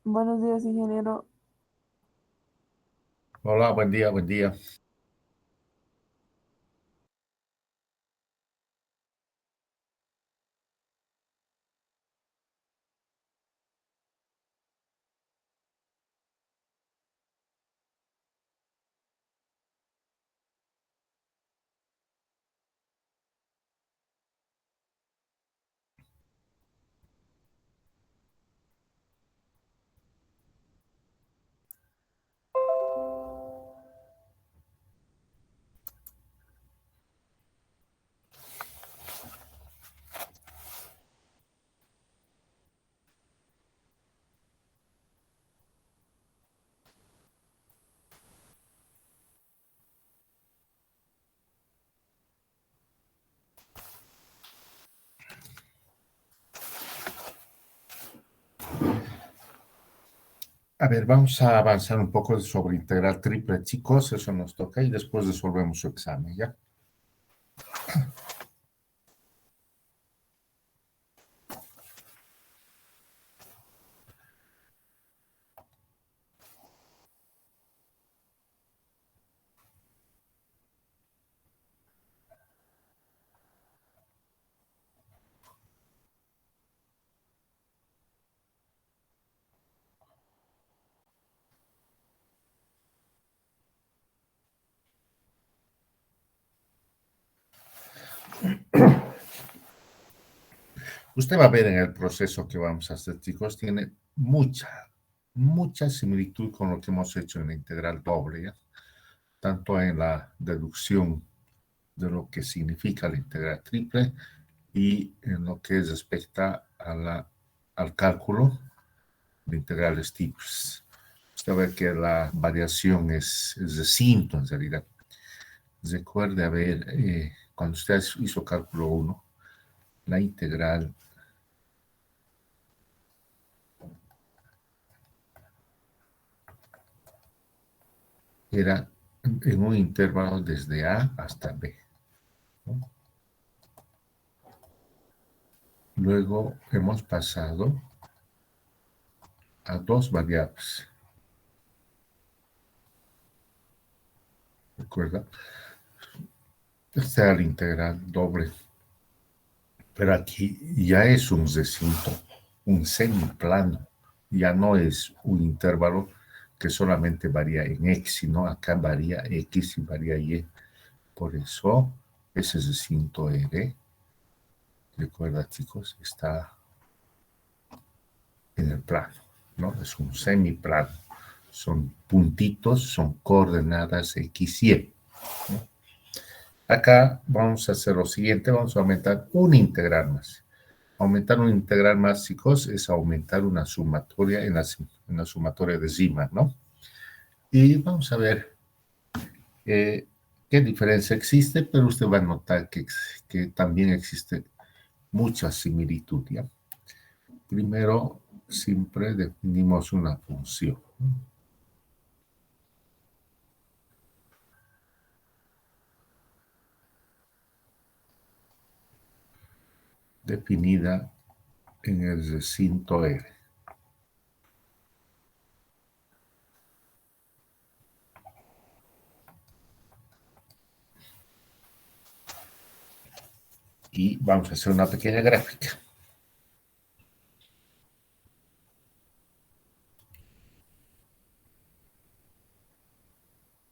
Buenos días, ingeniero. Hola, buen día, buen día. A ver, vamos a avanzar un poco sobre integral triple, chicos. Eso nos toca y después resolvemos su examen, ¿ya? Usted va a ver en el proceso que vamos a hacer, chicos, tiene mucha similitud con lo que hemos hecho en la integral doble, ¿ya? Tanto en la deducción de lo que significa la integral triple y en lo que respecta al cálculo de integrales tiples. Usted va a ver que la variación es recinto en realidad. Recuerde, a ver, cuando usted hizo cálculo 1, la integral era en un intervalo desde A hasta B, ¿no? Luego hemos pasado a dos variables. ¿Recuerda? Esta era la integral doble. Pero aquí ya es un recinto, un semiplano. Ya no es un intervalo que solamente varía en X, sino acá varía X y varía Y. Por eso, ese recinto R, recuerda, chicos, está en el plano, ¿no? Es un semiplano. Son puntitos, son coordenadas X y Y, ¿no? Acá vamos a hacer lo siguiente, vamos a aumentar un integral más. Aumentar un integral más, chicos, es aumentar una sumatoria en la sumatoria de Riemann, ¿no? Y vamos a ver qué diferencia existe, pero usted va a notar que también existe mucha similitud, ¿ya? Primero, siempre definimos una función, ¿no? Definida en el recinto R. Y vamos a hacer una pequeña gráfica.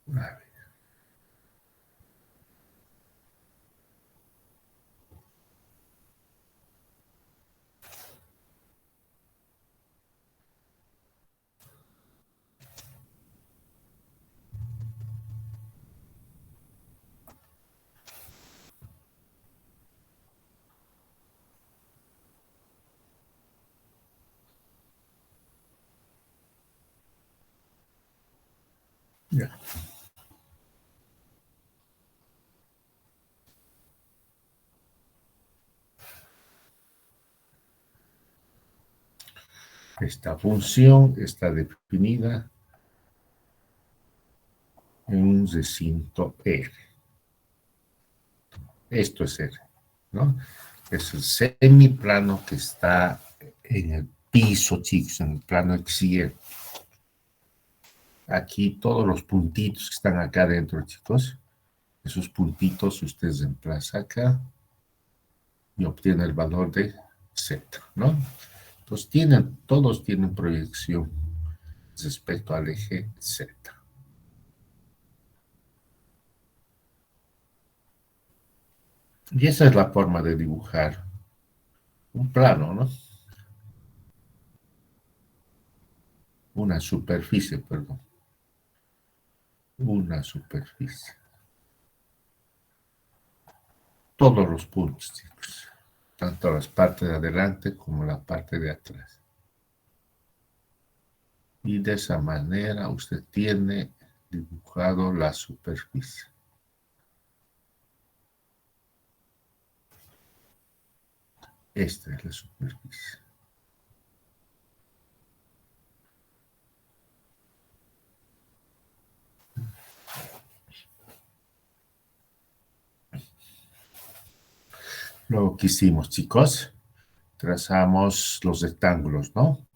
A ver. Ya. Esta función está definida en un recinto R. Esto es R, ¿no? Es el semiplano que está en el piso, chicos, en el plano Excel. Aquí todos los puntitos que están acá adentro, chicos. Esos puntitos ustedes reemplazan acá y obtienen el valor de Z, ¿no? Entonces todos tienen proyección respecto al eje Z. Y esa es la forma de dibujar un plano, ¿no? Una superficie, perdón. Una superficie. Todos los puntos, chicos. Tanto las partes de adelante como la parte de atrás. Y de esa manera usted tiene dibujado la superficie. Esta es la superficie. Luego, ¿qué hicimos, chicos? Trazamos los rectángulos, ¿no?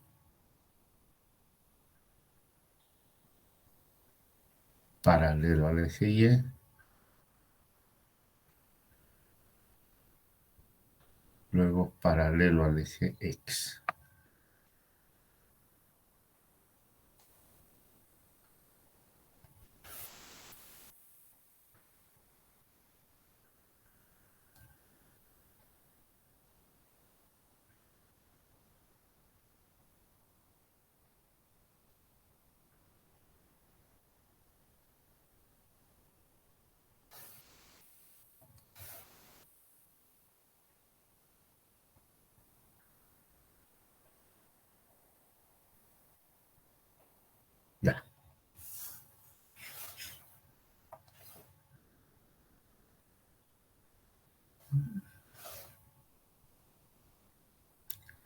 Paralelo al eje Y. Luego, paralelo al eje X. Ya.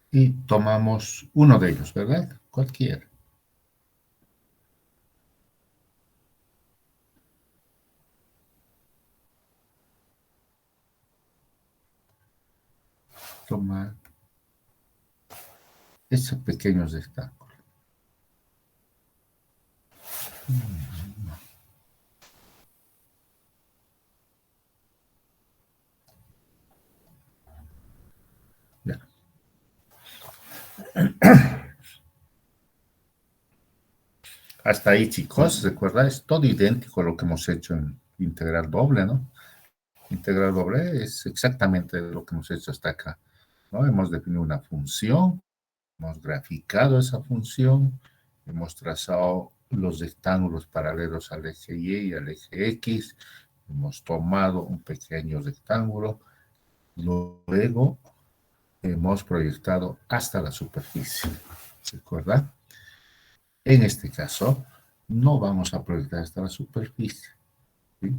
Y tomamos uno de ellos, ¿verdad? Cualquiera. Toma ese pequeño rectángulo. Ya. Hasta ahí, chicos, recuerda, es todo idéntico a lo que hemos hecho en integral doble, ¿no? Integral doble es exactamente lo que hemos hecho hasta acá, ¿no? Hemos definido una función, hemos graficado esa función, hemos trazado los rectángulos paralelos al eje Y y al eje X, hemos tomado un pequeño rectángulo, luego hemos proyectado hasta la superficie, ¿recuerda? En este caso, no vamos a proyectar hasta la superficie, ¿sí?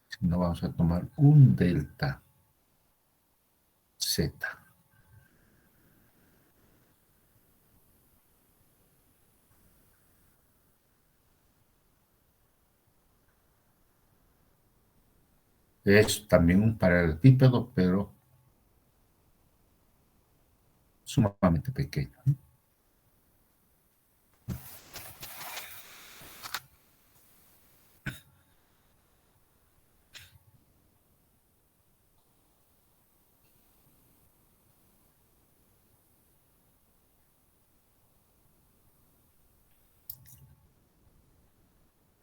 Sino vamos a tomar un delta Z. Es también un paralelepípedo, pero sumamente pequeño, ¿no?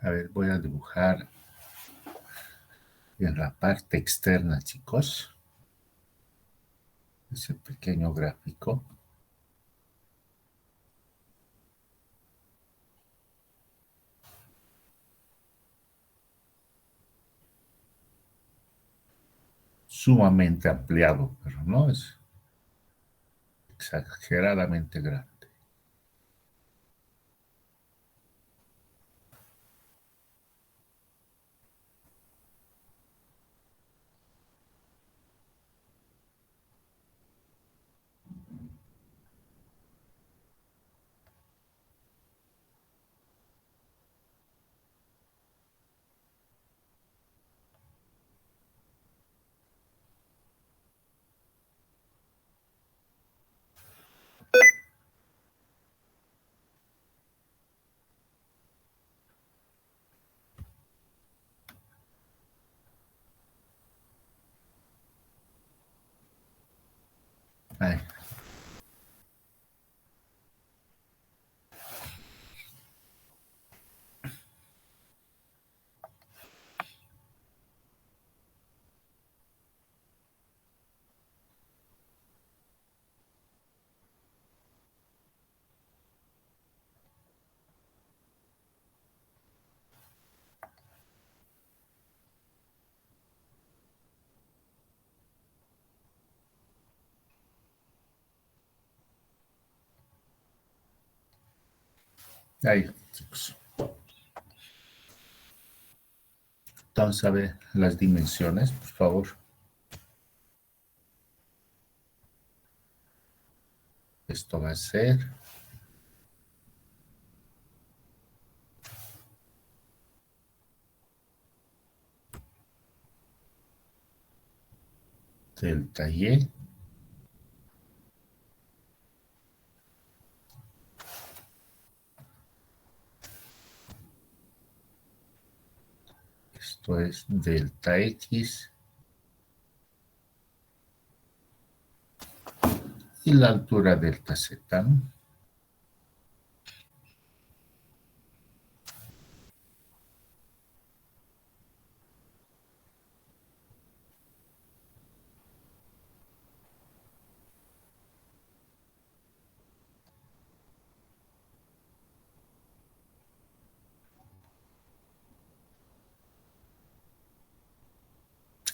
A ver, voy a dibujar en la parte externa, chicos, ese pequeño gráfico. Sumamente ampliado, pero no es exageradamente grande. Ahí. Ahí, chicos. Entonces, a ver las dimensiones, por favor. Esto va a ser delta Y. Esto es delta X. Y la altura delta Z, ¿no?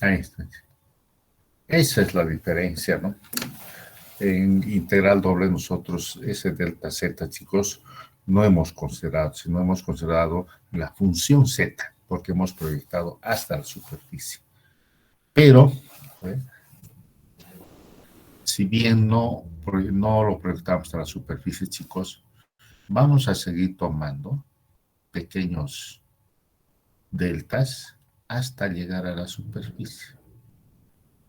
Ahí está. Esa es la diferencia, ¿no? En integral doble nosotros ese delta Z, chicos, no hemos considerado, sino hemos considerado la función Z, porque hemos proyectado hasta la superficie. Pero, ¿eh? Si bien no lo proyectamos hasta la superficie, chicos, vamos a seguir tomando pequeños deltas hasta llegar a la superficie.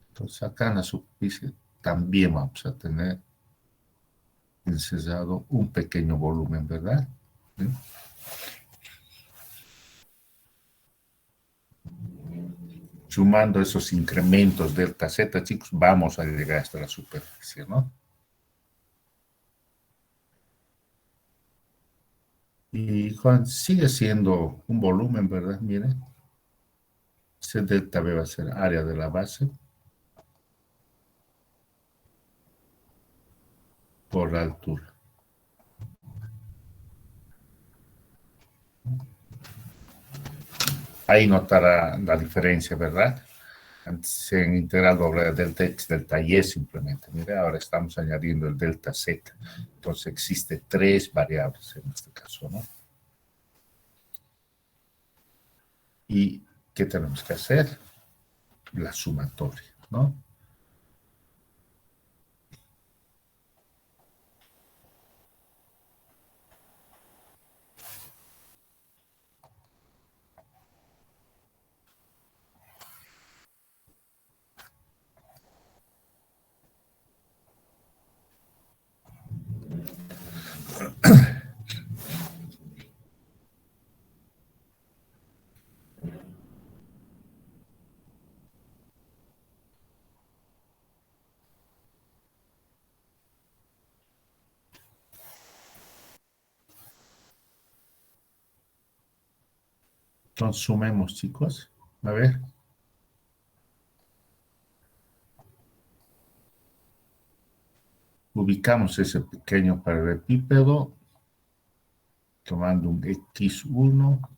Entonces acá en la superficie también vamos a tener encerrado un pequeño volumen, ¿verdad? ¿Sí? Sumando esos incrementos delta Z, chicos, vamos a llegar hasta la superficie, ¿no? Y Juan, sigue siendo un volumen, ¿verdad? Miren, ese delta B va a ser área de la base por la altura. Ahí notará la diferencia, ¿verdad? Antes en integral doble delta X, delta Y simplemente. Mire, ahora estamos añadiendo el delta Z. Entonces existe tres variables en este caso, ¿no? ¿Y qué tenemos que hacer? La sumatoria, ¿no? Entonces sumemos, chicos. A ver, ubicamos ese pequeño paralelepípedo tomando un X1,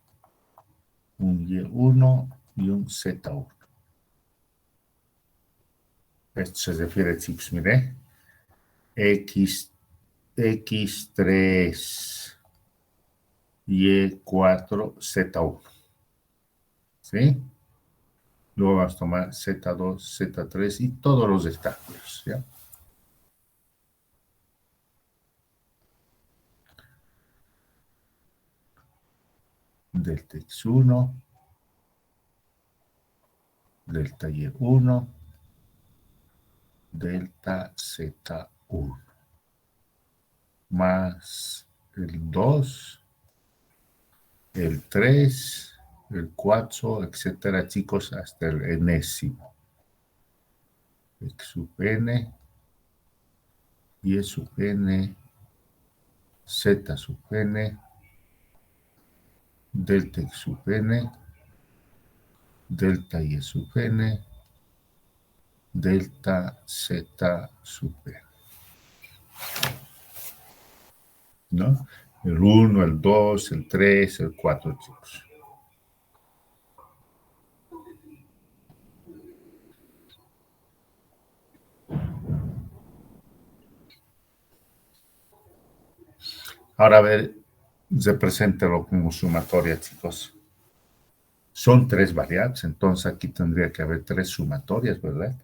un Y1 y un Z1. Esto se refiere, chicos, mire, X, X3, Y4, Z1. ¿Sí? Luego vamos a tomar Z2, Z3 y todos los obstáculos, ¿ya? Delta X1, delta Y1, delta Z1, más el 2, el 3, el 4, etcétera, chicos, hasta el enésimo. X sub n y sub n, z sub n, delta x sub n, delta y sub n, delta z sub n, ¿no? El 1, el 2, el 3, el 4, chicos. Ahora a ver, represéntelo como sumatoria, chicos. Son tres variables, entonces aquí tendría que haber tres sumatorias, ¿verdad?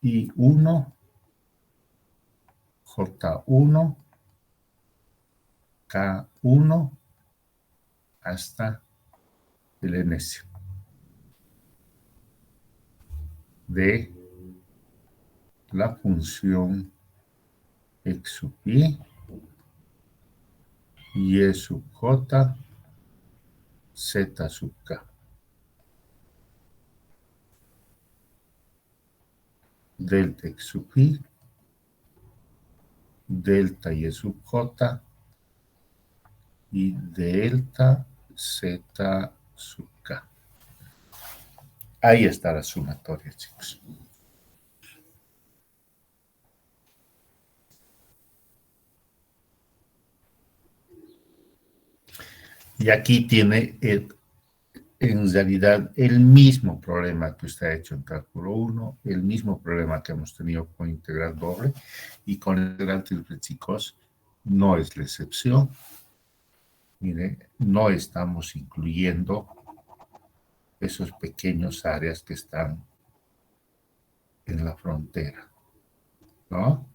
Y 1, J1, K1, hasta el ns de la función x sub y sub j, z sub k. Delta x sub delta y sub j, y delta z sub k. Ahí está la sumatoria, chicos. Y aquí tiene en realidad el mismo problema que usted ha hecho en cálculo 1, el mismo problema que hemos tenido con integral doble y con integral triple, chicos, no es la excepción. Mire, no estamos incluyendo esos pequeños áreas que están en la frontera, ¿no?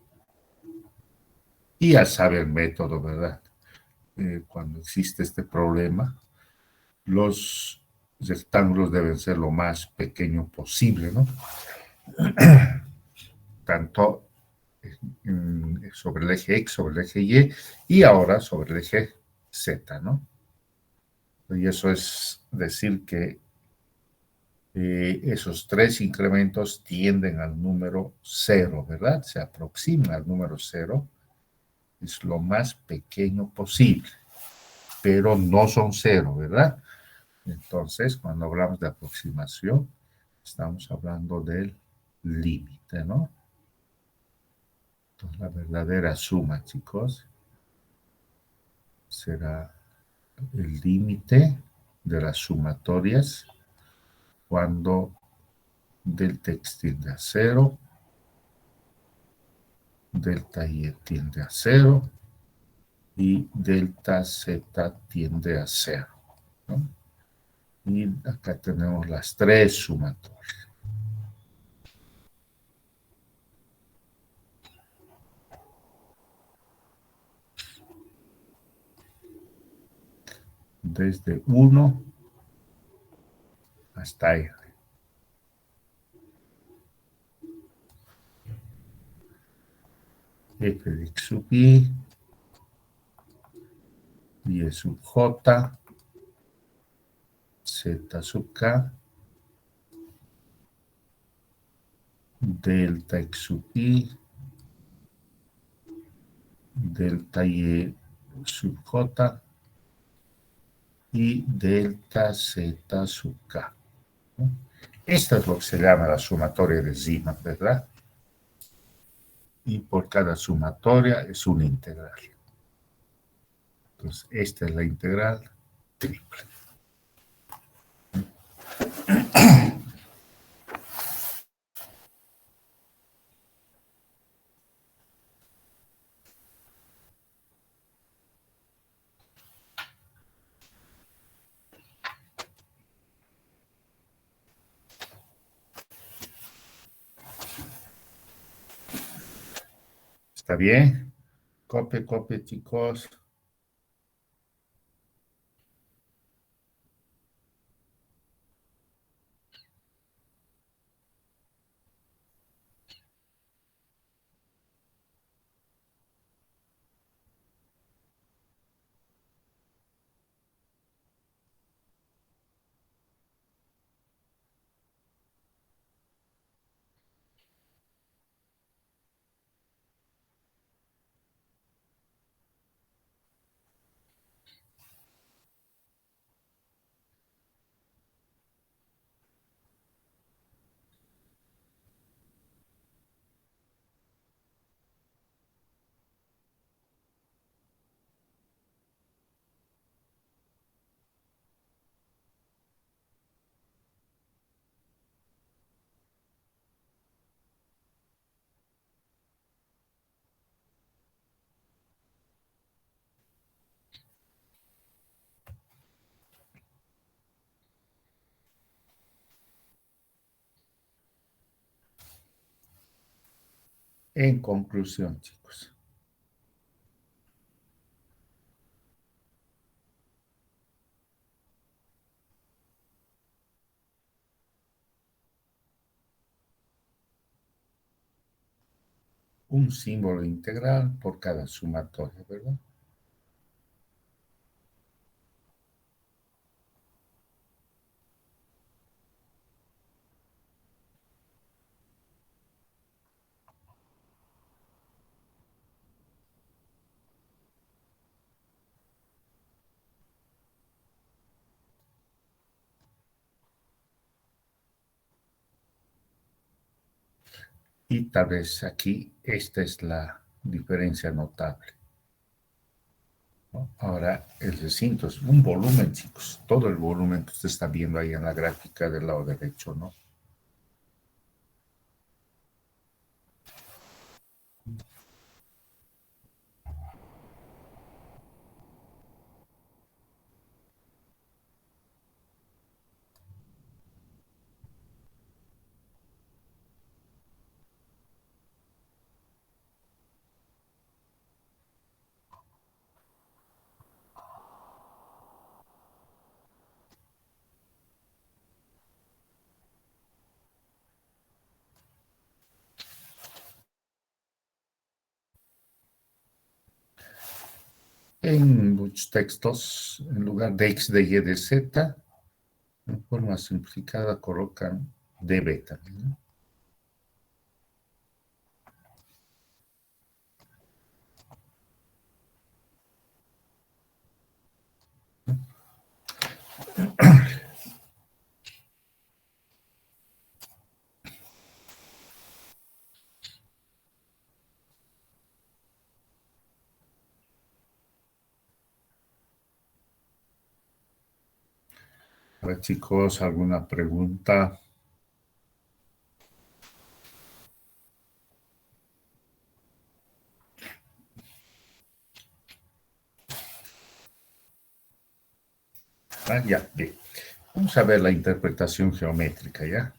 Y ya sabe el método, ¿verdad? Cuando existe este problema, los rectángulos deben ser lo más pequeño posible, ¿no? Tanto sobre el eje X, sobre el eje y ahora sobre el eje Z, ¿no? Y eso es decir que esos tres incrementos tienden al número 0, ¿verdad? Se aproximan al número 0, es lo más pequeño posible, pero no son 0, ¿verdad? Entonces, cuando hablamos de aproximación, estamos hablando del límite, ¿no? Entonces, la verdadera suma, chicos, será el límite de las sumatorias cuando delta x tiende a 0, delta y tiende a 0 y delta z tiende a 0, ¿no? Y acá tenemos las tres sumatorias. Desde 1 hasta r. F de x sub y sub j, z sub k, delta x sub delta y sub j y delta z sub k, ¿no? Esta es lo que se llama la sumatoria de Riemann, ¿verdad? Y por cada sumatoria es una integral. Entonces, esta es la integral triple. ¿Está bien? Copie, copie, chicos. En conclusión, chicos, un símbolo integral por cada sumatoria, ¿verdad? Y tal vez aquí esta es la diferencia notable, ¿no? Ahora, el recinto es un volumen, chicos, todo el volumen que usted está viendo ahí en la gráfica del lado derecho, ¿no? En muchos textos, en lugar de x de y de z, en forma simplificada colocan de beta, ¿no? A ver, chicos, ¿alguna pregunta? Ah, ya, bien. Vamos a ver la interpretación geométrica, ¿ya?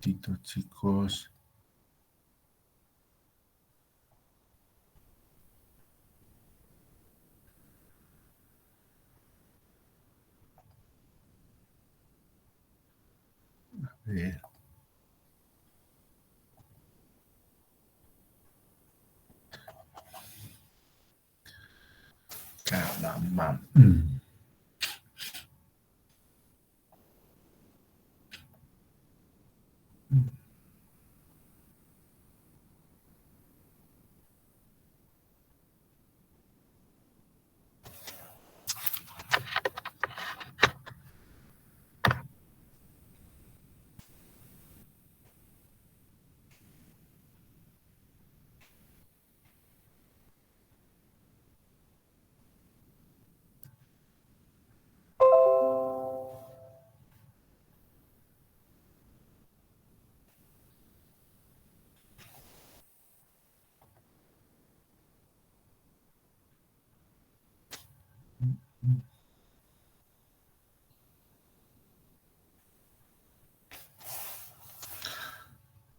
Tito, chicos. A ver. Mm.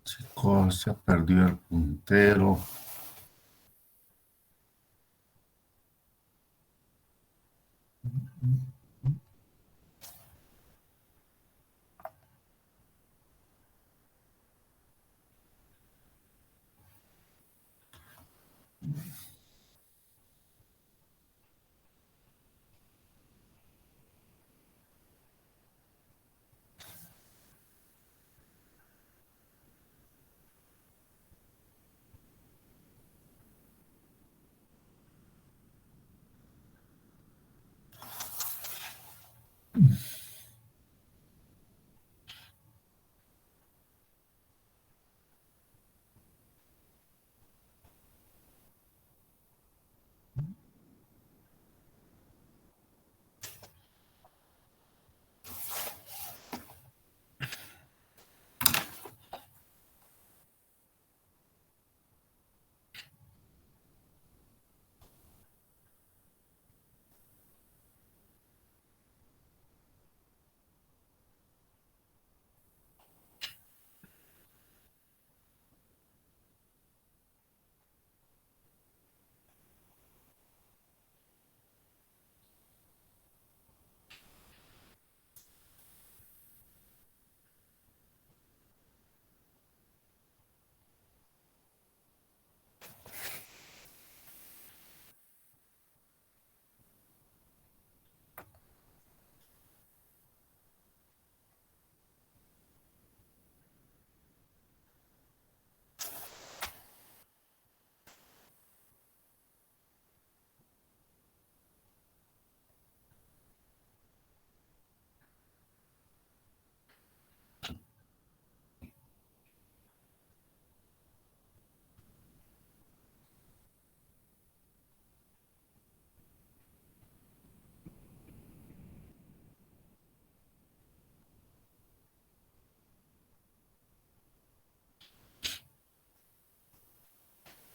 Chicos, se perdió el puntero.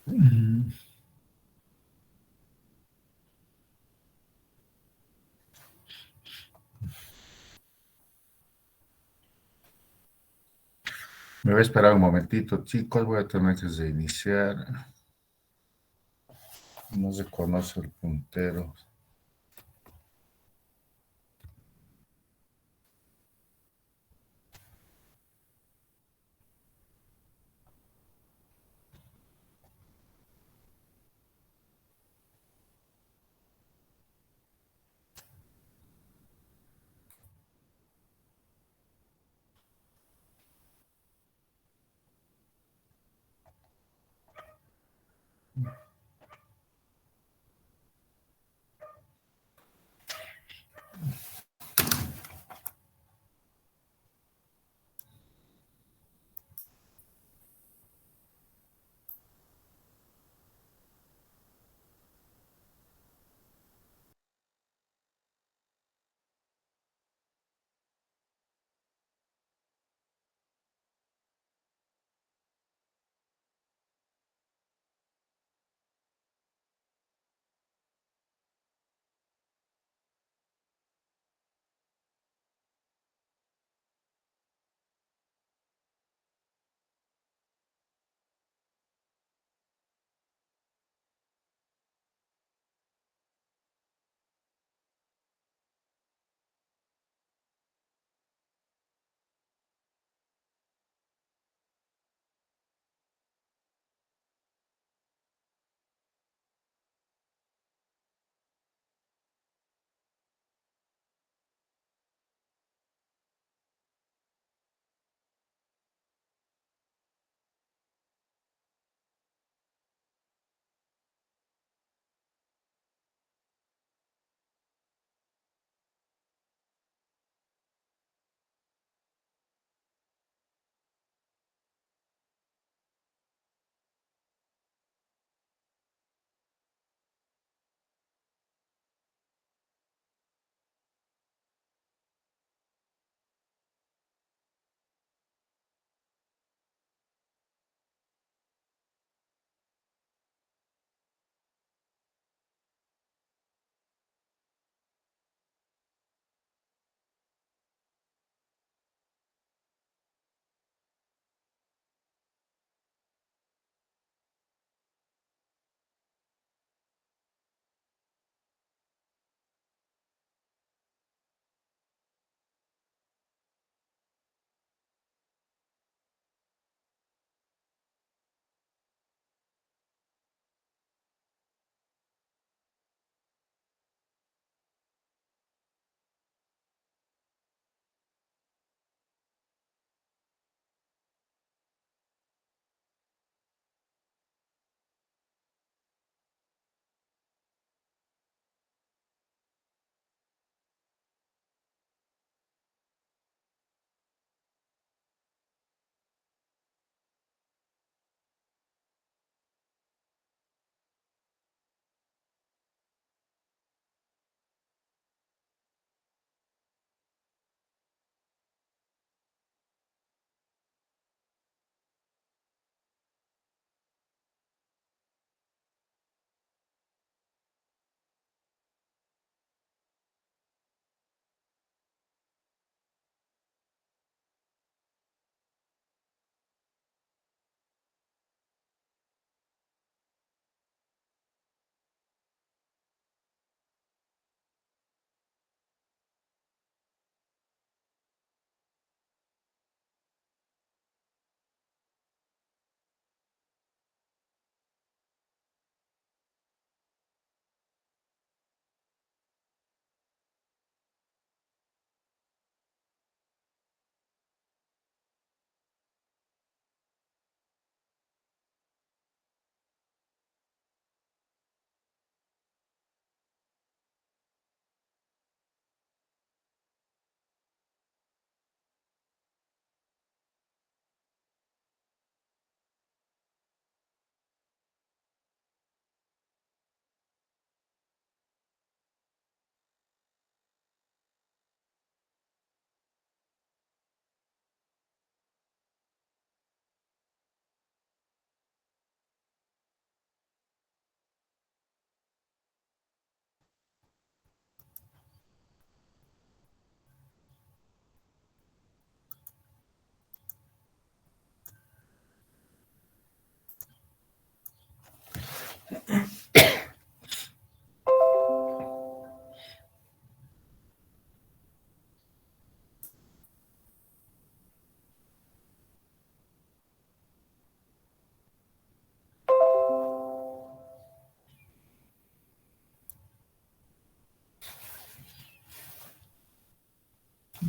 Mm. Me voy a esperar un momentito, chicos. Voy a tener que reiniciar. No se conoce el puntero.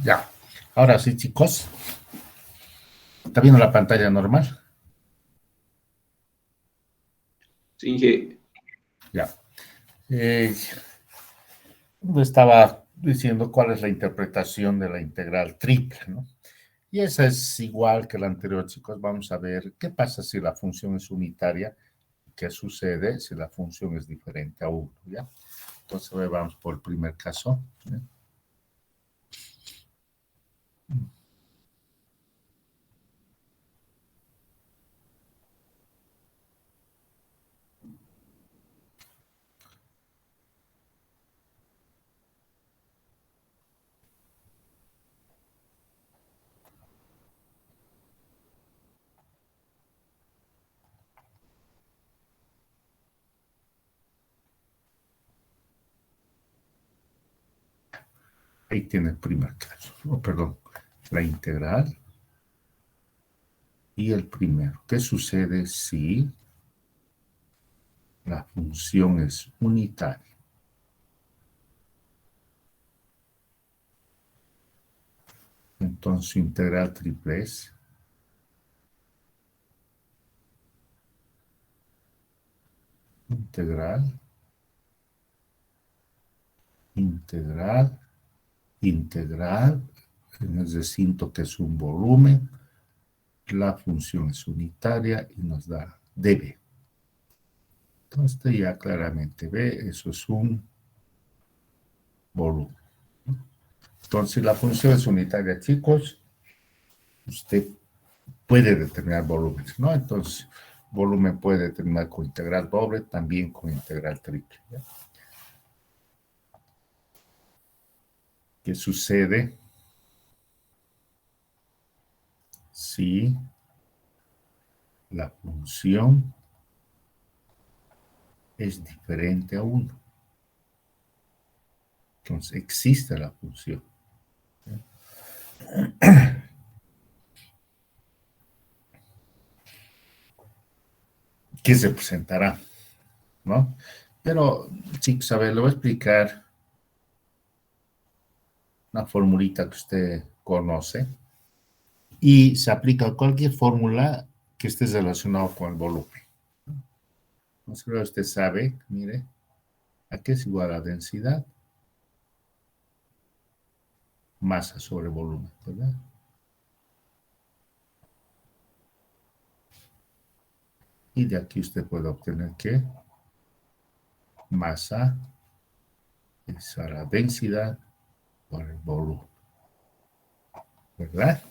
Ya. Ahora sí, chicos. ¿Está viendo la pantalla normal? Sí, Ya. Eh, Estaba diciendo cuál es la interpretación de la integral triple, ¿no? Y esa es igual que la anterior, chicos. Vamos a ver qué pasa si la función es unitaria, qué sucede si la función es diferente a 1, ¿ya? Entonces vamos por el primer caso. ¿Ya? Ahí tiene el primer caso. Oh, perdón, la integral y el primero. ¿Qué sucede si la función es unitaria? Entonces, su integral triple es integral, integral, integral. Necesito que es un volumen. La función es unitaria y nos da db. Entonces, ya claramente ve, eso es un volumen. Entonces, si la función es unitaria, chicos, usted puede determinar volúmenes, ¿no? Entonces, volumen puede determinar con integral doble, también con integral triple. ¿Ya? ¿Qué sucede si la función es diferente a 1? Entonces, existe la función. ¿Qué se presentará? ¿No? Pero, chicos, a ver, le voy a explicar una formulita que usted conoce y se aplica a cualquier fórmula que esté relacionado con el volumen. Entonces, usted sabe, mire, ¿a qué es igual a densidad? Masa sobre volumen, ¿verdad? Y de aquí usted puede obtener que masa es a la densidad por el volumen, ¿verdad?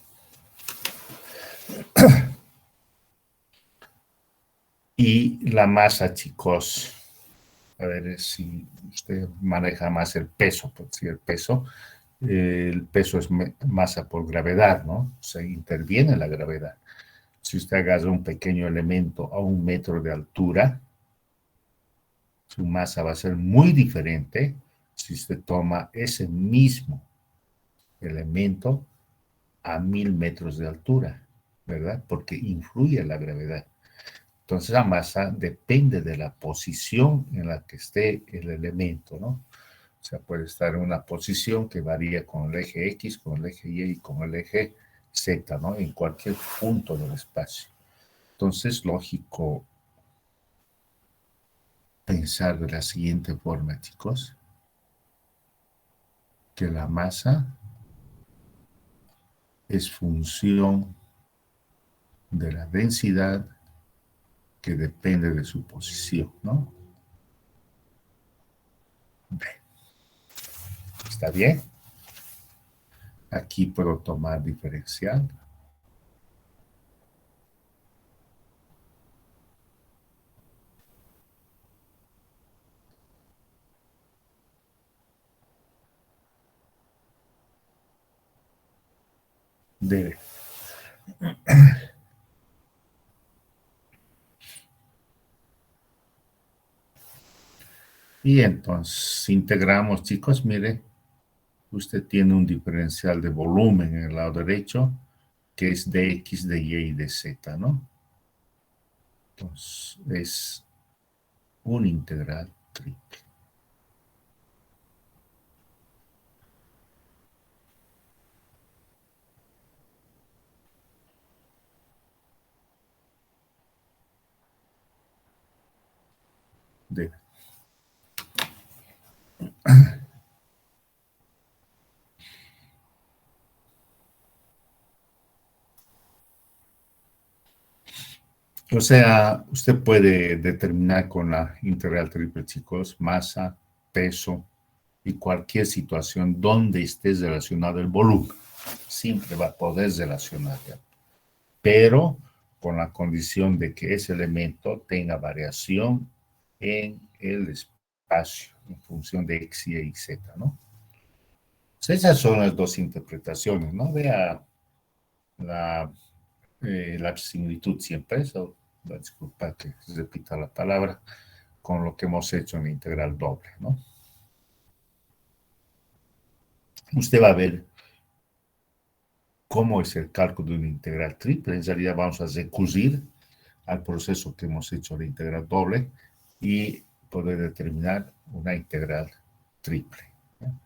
Y la masa, chicos, a ver si usted maneja más el peso, por si el peso es masa por gravedad, ¿no? Se interviene la gravedad. Si usted agarra un pequeño elemento a 1 metro de altura, su masa va a ser muy diferente si usted toma ese mismo elemento a 1000 metros de altura, ¿verdad? Porque influye la gravedad. Entonces la masa depende de la posición en la que esté el elemento, ¿no? O sea, puede estar en una posición que varía con el eje X, con el eje Y y con el eje Z, ¿no? En cualquier punto del espacio. Entonces, lógico pensar de la siguiente forma, chicos, que la masa es función de la densidad que depende de su posición, ¿no? ¿Está bien? Aquí puedo tomar diferencial. De Y entonces integramos, chicos, mire, usted tiene un diferencial de volumen en el lado derecho, que es de X, de Y y de Z, ¿no? Entonces, es un integral triple. De O sea, usted puede determinar con la integral triple, chicos, masa, peso y cualquier situación donde esté relacionado el volumen. Siempre va a poder relacionar, ¿ya? Pero con la condición de que ese elemento tenga variación en el espacio en función de X, Y y Z, ¿no? Pues esas son las dos interpretaciones, ¿no? Vea la la similitud siempre, eso, disculpa que repita la palabra, con lo que hemos hecho en la integral doble, ¿no? Usted va a ver cómo es el cálculo de una integral triple. En realidad vamos a recurrir al proceso que hemos hecho de integral doble y poder determinar una integral triple. ¿No?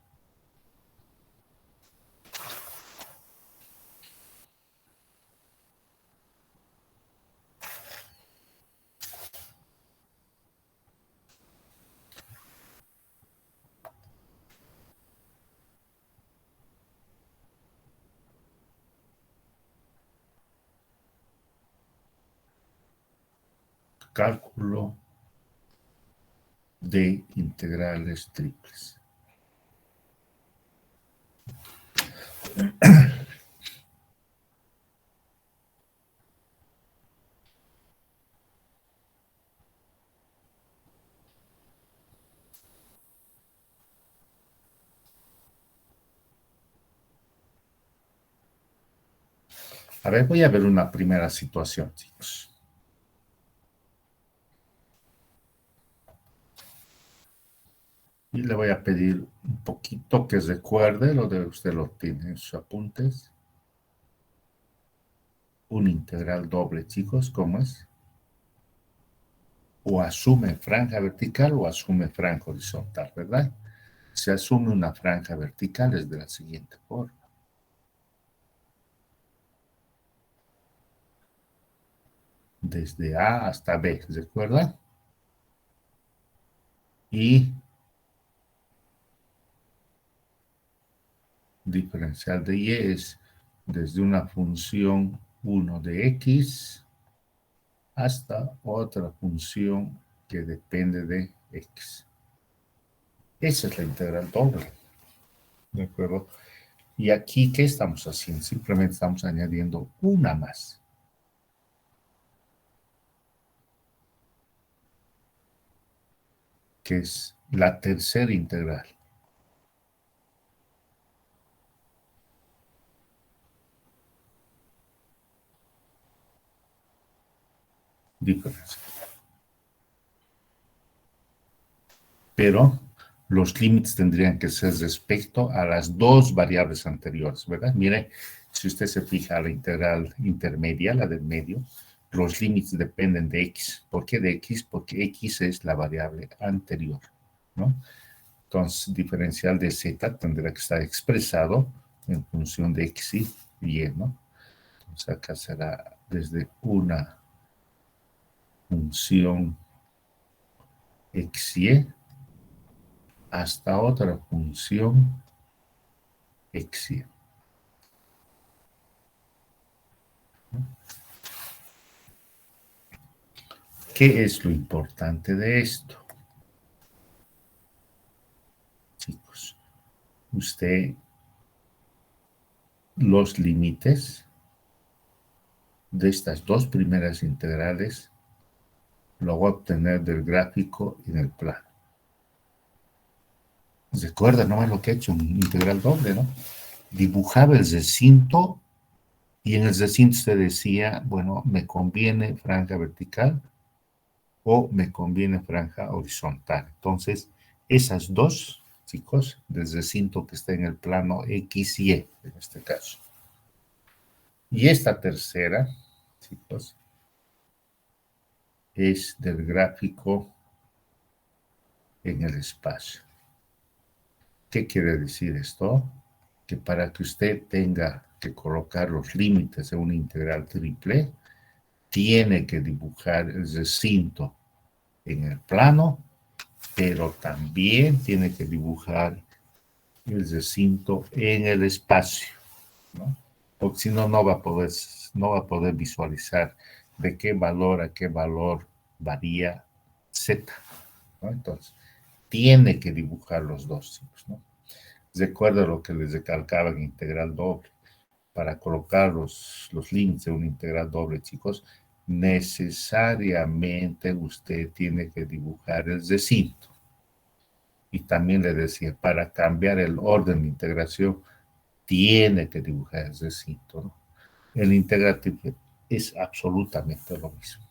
Cálculo de integrales triples. A ver, voy a ver una primera situación, chicos. Y le voy a pedir un poquito que recuerde, lo de usted lo tiene en sus apuntes. Un integral doble, chicos, ¿cómo es? O asume franja vertical o asume franja horizontal, ¿verdad? Se asume una franja vertical es de la siguiente forma. Desde A hasta B, ¿recuerda? Y diferencial de Y es desde una función 1 de X hasta otra función que depende de X. Esa es la integral doble. ¿De acuerdo? Y aquí, ¿qué estamos haciendo? Simplemente estamos añadiendo una más. Que es la tercera integral. Diferencia. Pero los límites tendrían que ser respecto a las dos variables anteriores, ¿verdad? Mire, si usted se fija a la integral intermedia, la del medio, los límites dependen de x. ¿Por qué de x? Porque x es la variable anterior, ¿no? Entonces, diferencial de z tendrá que estar expresado en función de x y y, ¿no? Entonces, acá será desde una función x y hasta otra función x. ¿Qué es lo importante de esto? Chicos, usted los límites de estas dos primeras integrales lo va a obtener del gráfico y del plano. Recuerda nomás lo que ha hecho un integral doble, ¿no? Dibujaba el recinto y en el recinto se decía, bueno, me conviene franja vertical o me conviene franja horizontal. Entonces, esas dos, chicos, del recinto que está en el plano XY, en este caso. Y esta tercera, chicos, es del gráfico en el espacio. ¿Qué quiere decir esto? Que para que usted tenga que colocar los límites de una integral triple, tiene que dibujar el recinto en el plano, pero también tiene que dibujar el recinto en el espacio, ¿no? Porque si no, no va a poder visualizar de qué valor a qué valor varía z, ¿no? Entonces, tiene que dibujar los dos, ¿no? Recuerda lo que les recalcaba en integral doble. Para colocar los límites de una integral doble, chicos, necesariamente usted tiene que dibujar el recinto. Y también le decía, para cambiar el orden de integración, tiene que dibujar el recinto, ¿no? El integrativo es absolutamente lo mismo,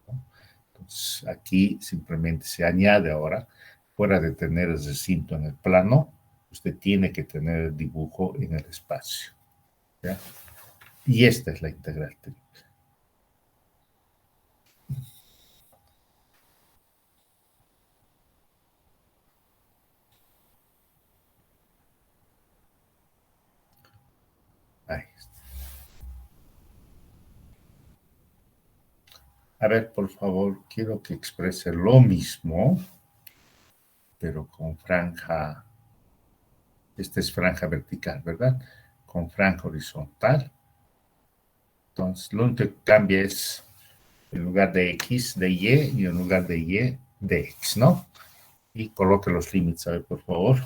¿no? Entonces, aquí simplemente se añade ahora, fuera de tener el recinto en el plano, usted tiene que tener el dibujo en el espacio, ¿ya? Y esta es la integral triple. Ahí está. A ver, por favor, quiero que exprese lo mismo, pero con franja. Esta es franja vertical, ¿verdad? Con franja horizontal. Entonces, lo único que cambia es en lugar de X, de Y, y en lugar de Y, de X, ¿no? Y coloque los límites, a ver, por favor.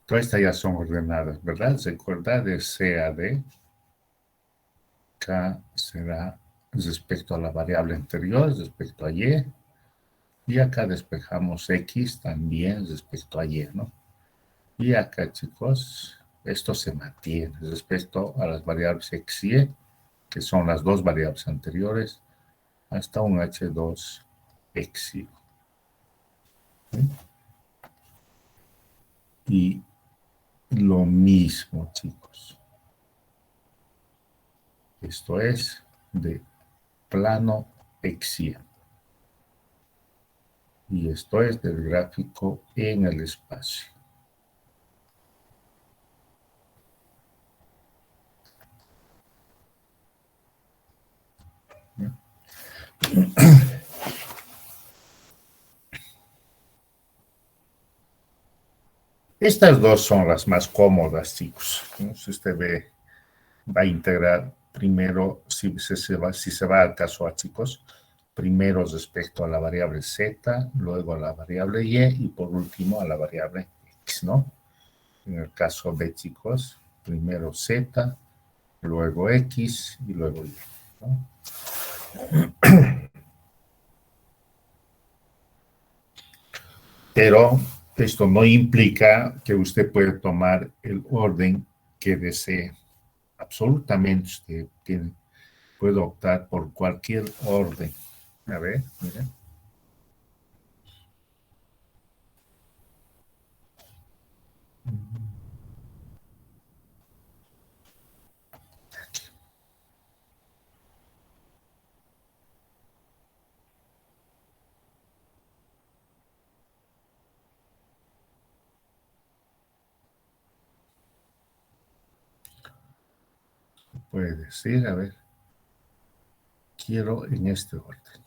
Todas estas ya son ordenadas, ¿verdad? Recuerda de C a D, K será respecto a la variable anterior, respecto a y acá despejamos X también respecto a Y, ¿no? Y acá, chicos, esto se mantiene respecto a las variables X y Y, que son las dos variables anteriores, hasta un H2X. ¿Sí? Y lo mismo, chicos. Esto es de plano X y esto es del gráfico en el espacio. Estas dos son las más cómodas, chicos. Si usted ve, va a integrar primero, si se va al caso A, chicos, primero respecto a la variable z, luego a la variable y por último a la variable x, ¿no? En el caso B, chicos, primero z, luego x y luego y, ¿no? Pero esto no implica que usted pueda tomar el orden que desee. Absolutamente usted puede optar por cualquier orden. A ver, miren. Puede decir, a ver. quiero en este orden.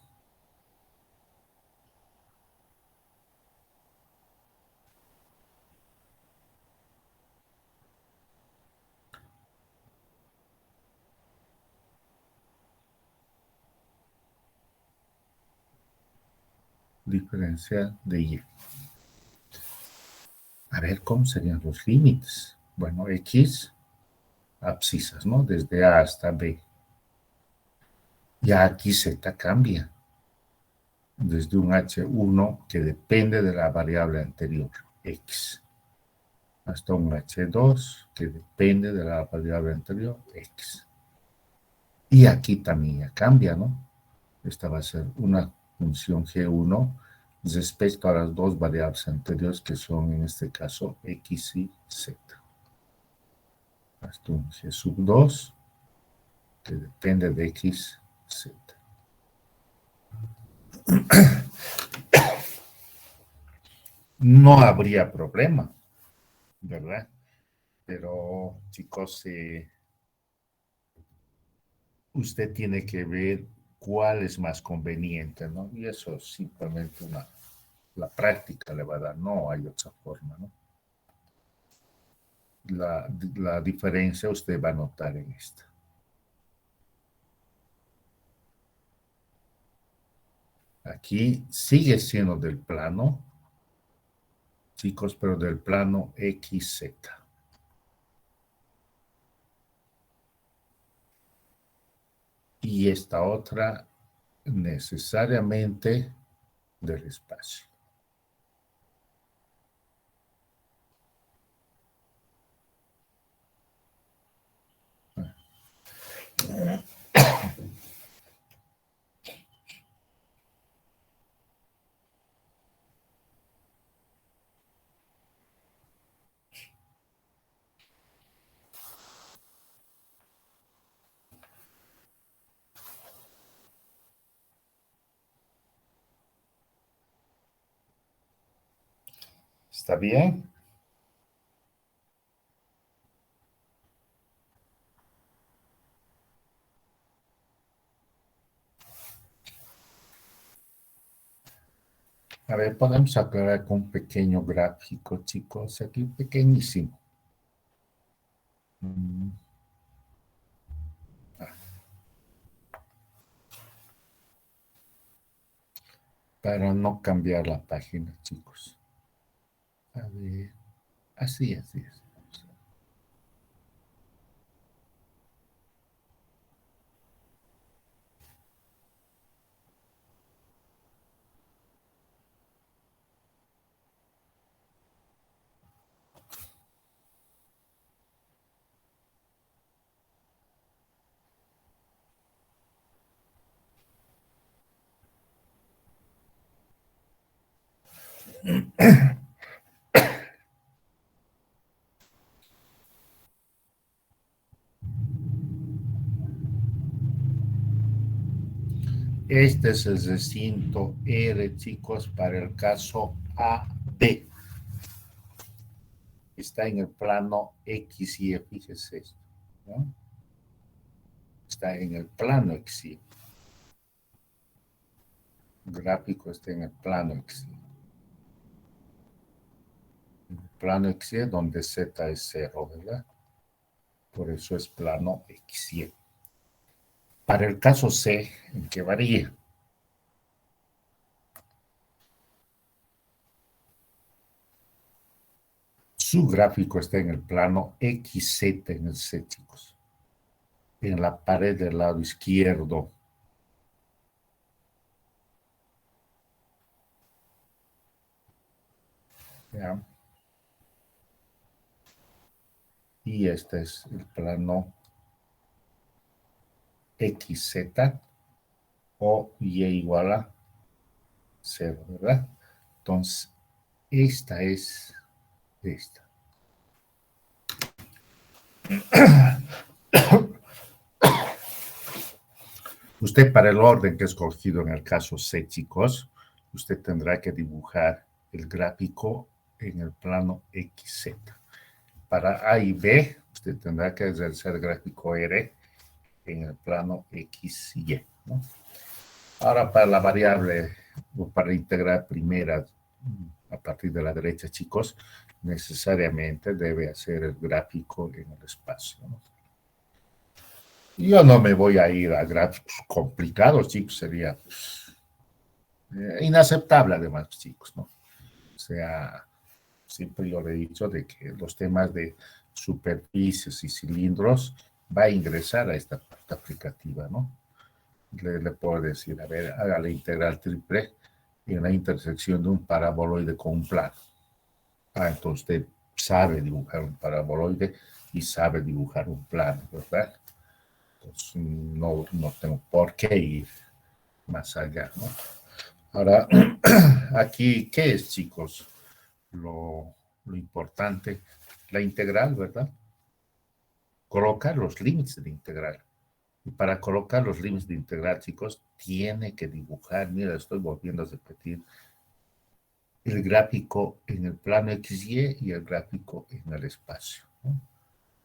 Diferencial de y. A ver, ¿cómo serían los límites? Bueno, x abscisas, ¿no? Desde A hasta B. Ya aquí z cambia. Desde un h1 que depende de la variable anterior, x, hasta un h2 que depende de la variable anterior, x. Y aquí también ya cambia, ¿no? Esta va a ser una función g1 respecto a las dos variables anteriores que son en este caso x y z. Hasta un g sub 2 que depende de x, z. No habría problema, ¿verdad? Pero, chicos, usted tiene que ver cuál es más conveniente, ¿no? Y eso simplemente la práctica le va a dar, no hay otra forma, ¿no? La diferencia usted va a notar en esta. Aquí sigue siendo del plano, chicos, pero del plano XZ. Y esta otra necesariamente del espacio. ¿Está bien? A ver, podemos aclarar con un pequeño gráfico, chicos, aquí pequeñísimo. Para no cambiar la página, chicos. A ver, así. Este es el recinto R, chicos, para el caso AB. Está en el plano X y Y, fíjese esto, ¿no? Está en el plano X y. El gráfico está en el plano X y. En el plano X y donde Z es 0, ¿verdad? Por eso es plano X y. Para el caso C, ¿en qué varía? Su gráfico está en el plano XZ en el C, chicos. En la pared del lado izquierdo. ¿Ya? Y este es el plano XZ o Y igual a 0, ¿verdad? Entonces, esta es esta. Usted, para el orden que he escogido en el caso C, chicos, usted tendrá que dibujar el gráfico en el plano XZ. Para A y B, usted tendrá que realizar el gráfico R en el plano X y Y, ¿no? Ahora para la variable, o para integrar primera a partir de la derecha, chicos, necesariamente debe hacer el gráfico en el espacio, ¿no? Yo no me voy a ir a gráficos complicados, chicos, sería inaceptable además, chicos, ¿no? O sea, siempre yo le he dicho de que los temas de superficies y cilindros va a ingresar a esta parte aplicativa, ¿no? Le puedo decir, a ver, haga la integral triple en la intersección de un paraboloide con un plano. Entonces usted sabe dibujar un paraboloide y sabe dibujar un plano, ¿verdad? Entonces no tengo por qué ir más allá, ¿no? Ahora, aquí, ¿qué es, chicos? Lo importante, la integral, ¿verdad? Colocar los límites de integral. Y para colocar los límites de integral, chicos, tiene que dibujar, mira, estoy volviendo a repetir, el gráfico en el plano XY y el gráfico en el espacio, ¿no?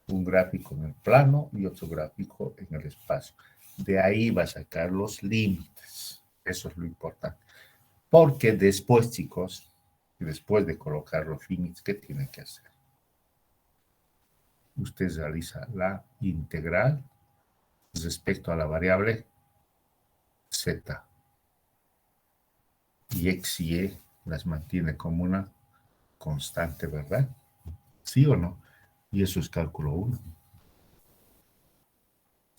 Un gráfico en el plano y otro gráfico en el espacio. De ahí va a sacar los límites. Eso es lo importante. Porque después, chicos, después de colocar los límites, ¿qué tiene que hacer? Usted realiza la integral respecto a la variable z y x y y las mantiene como una constante, ¿verdad? ¿Sí o no? Y eso es cálculo 1.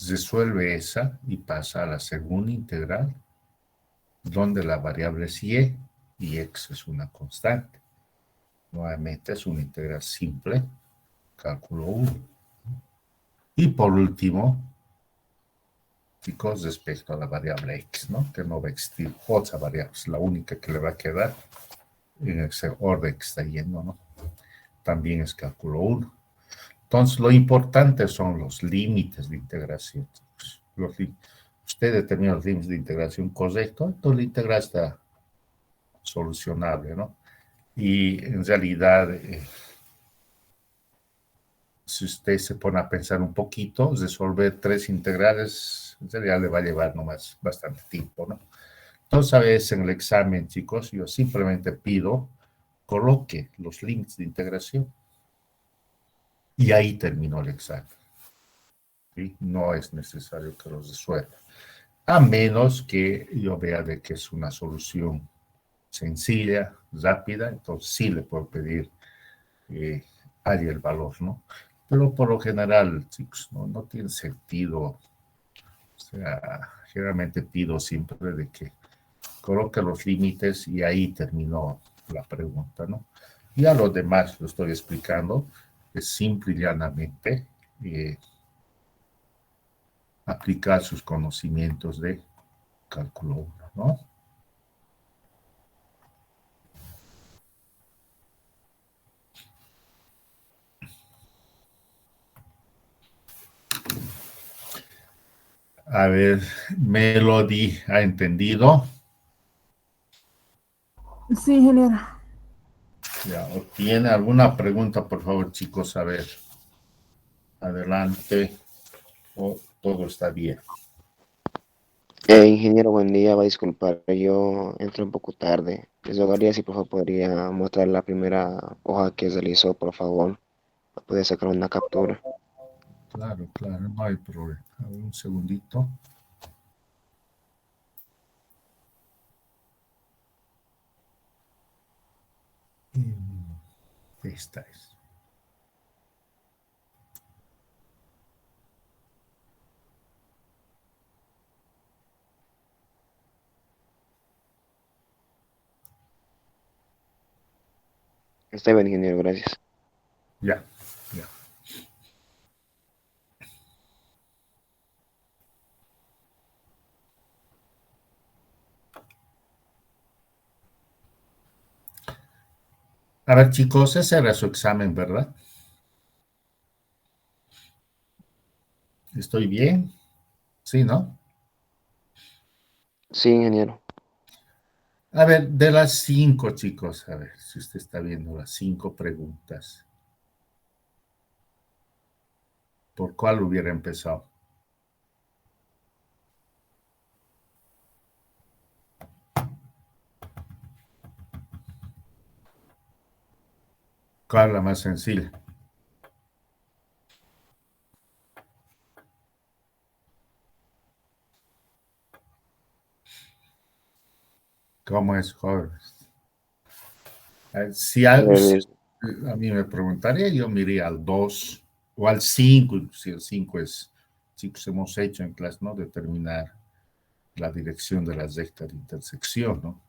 Resuelve esa y pasa a la segunda integral, donde la variable es y x es una constante. Nuevamente es una integral simple, cálculo 1. Y por último, chicos, respecto a la variable x, ¿no? Que no va a existir otra variable, es la única que le va a quedar en ese orden que está yendo, ¿no? También es cálculo 1. Entonces, lo importante son los límites de integración. Usted determina los límites de integración correctos, entonces la integral está solucionable, ¿no? Y en realidad, si usted se pone a pensar un poquito, resolver 3 integrales, en realidad le va a llevar nomás bastante tiempo, ¿no? Entonces, a veces en el examen, chicos, yo simplemente pido, coloque los límites de integración y ahí terminó el examen. ¿Sí? No es necesario que los resuelva, a menos que yo vea de que es una solución sencilla, rápida, entonces sí le puedo pedir haya el valor, ¿no? Pero por lo general, chicos, no tiene sentido. O sea, generalmente pido siempre de que coloque los límites y ahí terminó la pregunta, ¿no? Y a lo demás lo estoy explicando, es simple y llanamente aplicar sus conocimientos de cálculo 1, ¿no? A ver, Melody, ¿ha entendido? Sí, ingeniero. Ya, ¿tiene alguna pregunta, por favor, chicos? A ver, adelante, o todo está bien. Ingeniero, buen día. Va a disculpar, yo entré un poco tarde. Les rogaría si por favor podría mostrar la primera hoja que realizó, por favor. Puede sacar una captura. Claro, claro, no hay problema. A ver, un segundito. Esta es. Está bien, ingeniero, gracias. Ya, ya. A ver, chicos, ese era su examen, ¿verdad? ¿Estoy bien? Sí, ¿no? Sí, ingeniero. A ver, de las 5, chicos, a ver si usted está viendo las 5 preguntas. ¿Por cuál hubiera empezado? ¿Cuál es la más sencilla? ¿Cómo es, jóvenes? Si a El- mí me preguntaría, yo me iría al 2 o al 5, si el 5 es, chicos, hemos hecho en clase, ¿no? Determinar la dirección de la recta de intersección, ¿no?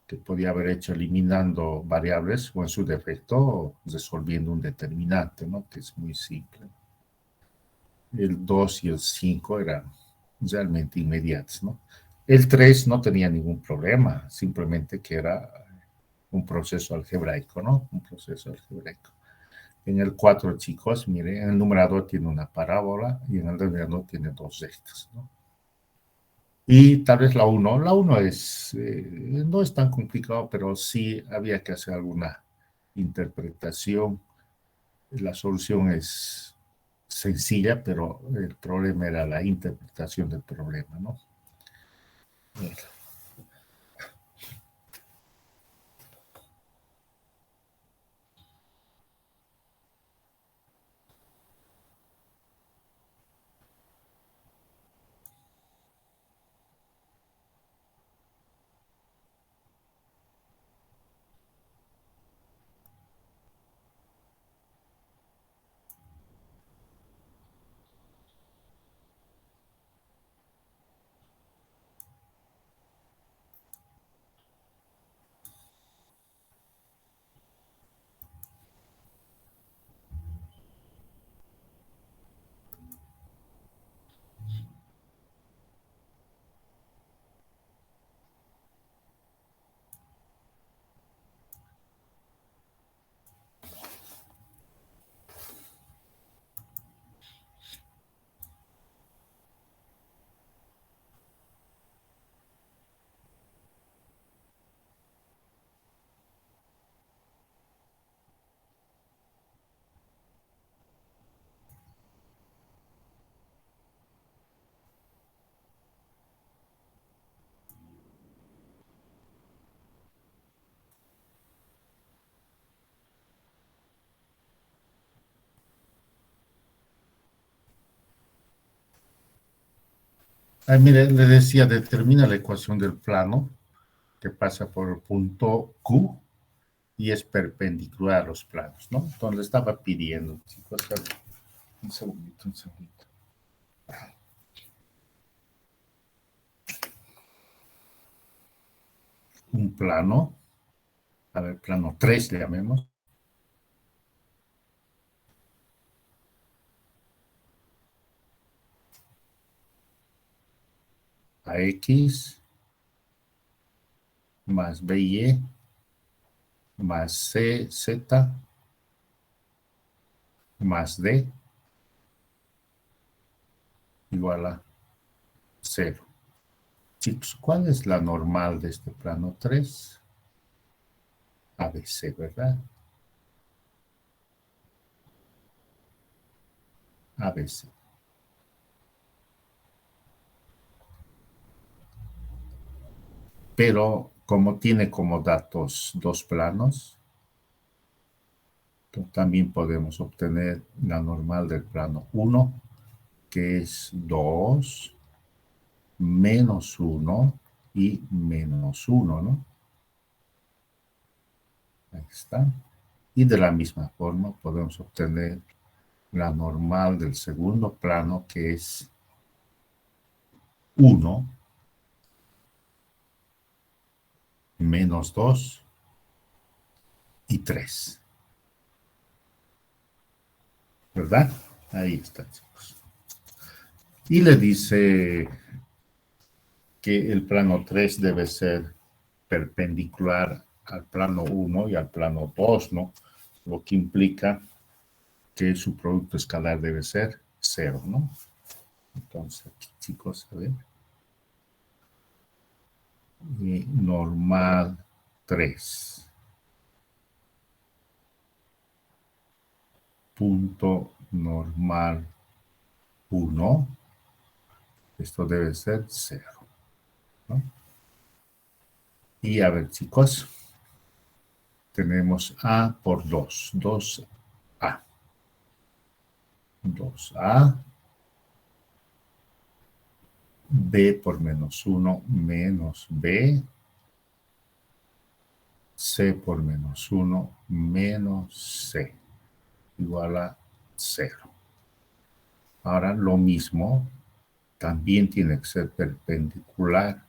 Que podía haber hecho eliminando variables o en su defecto resolviendo un determinante, ¿no? Que es muy simple. El 2 y el 5 eran realmente inmediatos, ¿no? El 3 no tenía ningún problema, simplemente que era un proceso algebraico, ¿no? Un proceso algebraico. En el 4, chicos, miren, el numerador tiene una parábola y en el denominador tiene dos rectas, ¿no? Y tal vez la 1 es, no es tan complicado, pero sí había que hacer alguna interpretación. La solución es sencilla, pero el problema era la interpretación del problema, ¿no? Bien. Mire, le decía, determina la ecuación del plano que pasa por el punto Q y es perpendicular a los planos, ¿no? Entonces le estaba pidiendo, chicos, a ver, un segundito, un segundito. Un plano, a ver, plano 3 le llamemos, a X más BY más CZ más D igual a 0. Chicos, ¿cuál es la normal de este plano 3? ABC, ¿verdad? ABC. Pero como tiene como datos dos planos, también podemos obtener la normal del plano 1, que es 2 menos 1 y menos 1, ¿no? Ahí está. Y de la misma forma podemos obtener la normal del segundo plano, que es 1 menos 2 y 3. ¿Verdad? Ahí está, chicos. Y le dice que el plano 3 debe ser perpendicular al plano 1 y al plano 2, ¿no? Lo que implica que su producto escalar debe ser 0, ¿no? Entonces, aquí, chicos, a ver. Y normal 3. Punto normal 1. Esto debe ser 0, ¿no? Y a ver, chicos. tenemos A por 2, 2A. 2A, B por menos 1, menos B, C por menos 1, menos C, igual a 0. Ahora lo mismo, también tiene que ser perpendicular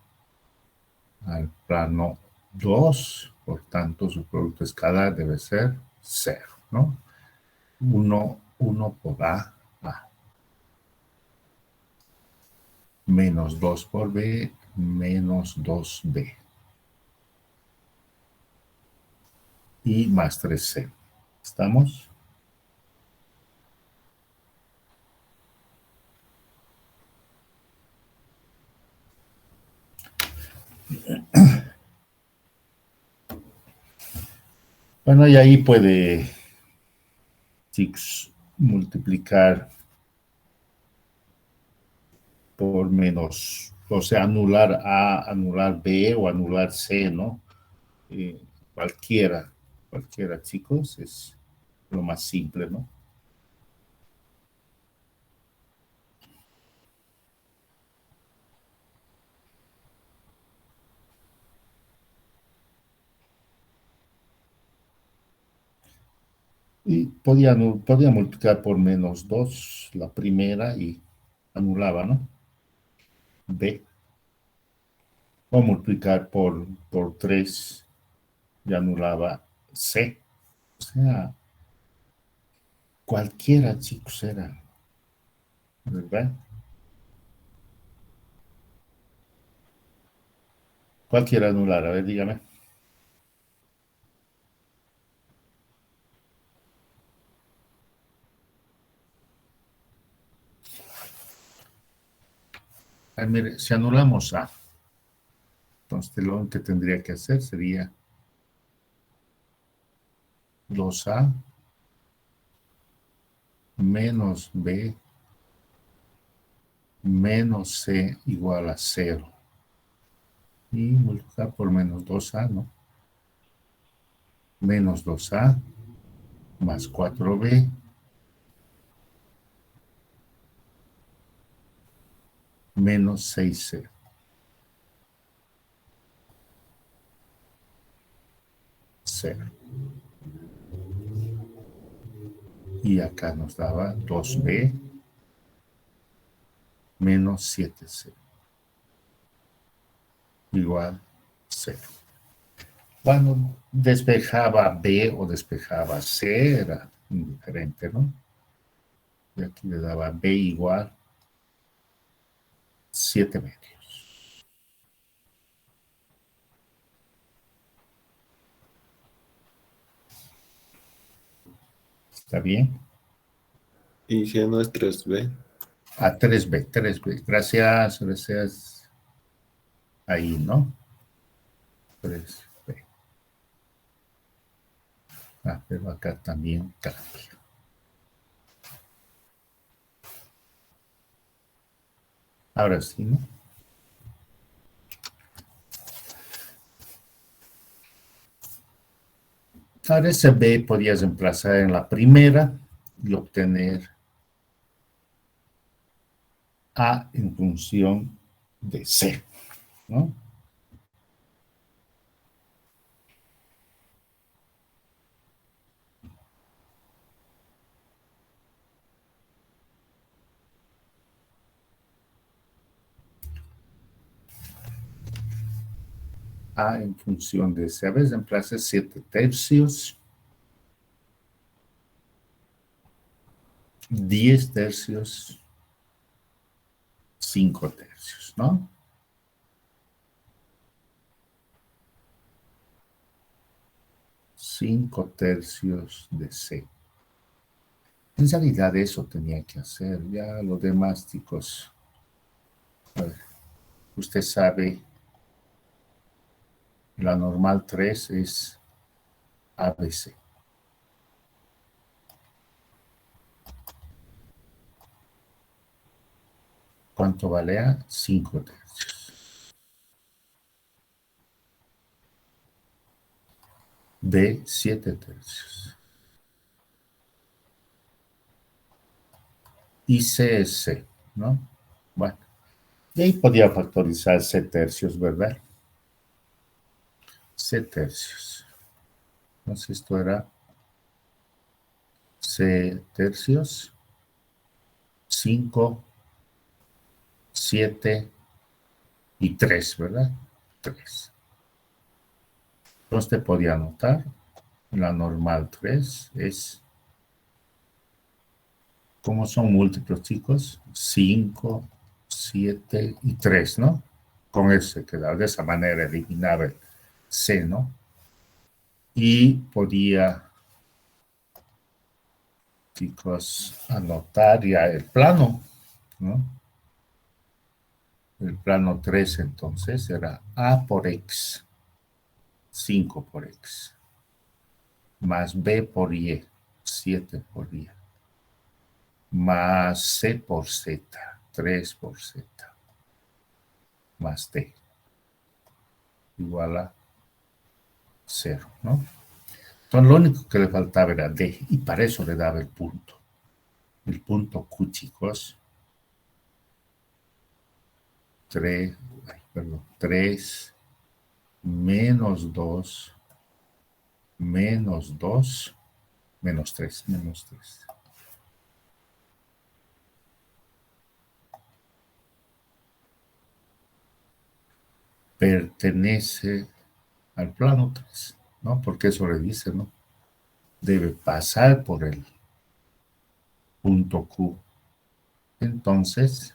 al plano 2, por tanto su producto escalar debe ser 0, ¿no? 1 por A, A. Menos 2 por B, menos 2B. Y más 3C. ¿Estamos? Bueno, y ahí puede, chicos, multiplicar por menos, o sea, anular A, anular B o anular C, ¿no? Cualquiera, chicos, es lo más simple, ¿no? Y podía multiplicar por menos 2 la primera y anulaba, ¿no? B. O multiplicar por 3 y anulaba C. O sea, cualquiera, chicos, era, ¿verdad? Cualquiera anular, a ver, dígame. Mire, si anulamos A, entonces lo que tendría que hacer sería 2A menos B menos C igual a 0. Y multiplicar por menos 2A, ¿no? Menos 2A más 4B menos 6C. 0. Y acá nos daba 2B menos 7C igual 0. Cuando despejaba B o despejaba C era indiferente, ¿no? Y aquí le daba B igual 7 medios. ¿Está bien? Y si no es 3B. A 3B, 3B. Gracias. Ahí, ¿no? 3B. Pero acá también cambia. Ahora sí, ¿no? Ahora ese B podías emplazar en la primera y obtener A en función de C, ¿no? A en función de C. A veces emplaza 7 tercios, 10 tercios, 5 tercios, ¿no? 5 tercios de C. En realidad eso tenía que hacer. Ya lo demás, chicos. A ver, usted sabe, la normal 3 es ABC. ¿Cuánto vale A? 5 tercios. B, 7 tercios. Y C es C, ¿no? Bueno, y ahí podía factorizar C tercios, ¿verdad? C tercios. Entonces esto era C tercios, 5, 7 y 3, ¿verdad? 3. Entonces te podía anotar, la normal 3 es, ¿cómo son múltiplos, chicos? 5, 7 y 3, ¿no? Con eso se quedaba, de esa manera eliminaba el C, ¿no? Y podía, chicos, anotar ya el plano, ¿no? El plano 3 entonces era A por X, 5 por X, más B por Y, 7 por Y, más C por Z, 3 por Z, más D, igual a 0, ¿no? Entonces lo único que le faltaba era D, y para eso le daba el punto. El punto Q, chicos, 3, perdón, 3 menos 2 menos 2 menos 3 menos 3. Pertenece al plano 3, ¿no? Porque eso le dice, ¿no? Debe pasar por el punto Q. Entonces,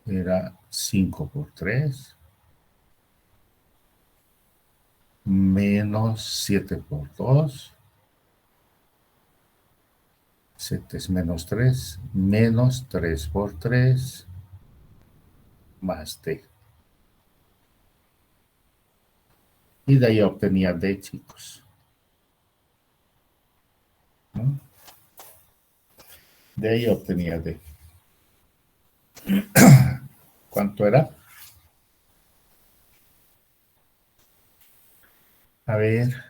era 5 por 3 menos 7 por 2. 7 es menos 3, menos 3 por 3, más D. Y de ahí obtenía D, chicos, ¿no? De ahí obtenía D. ¿Cuánto era? A ver.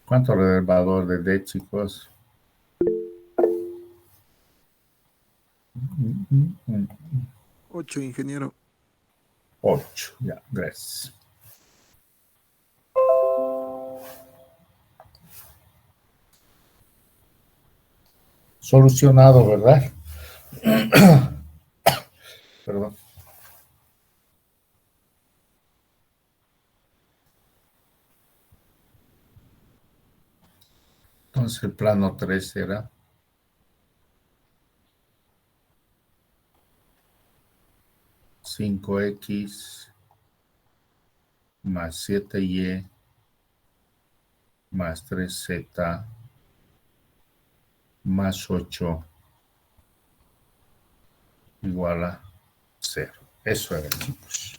¿Cuánto era el valor de D, chicos? 8, ingeniero. 8, ya, gracias. Solucionado, ¿verdad? Perdón. Entonces el plano 3 era 5x más 7y más 3z más 8 igual a 0. Eso era, chicos.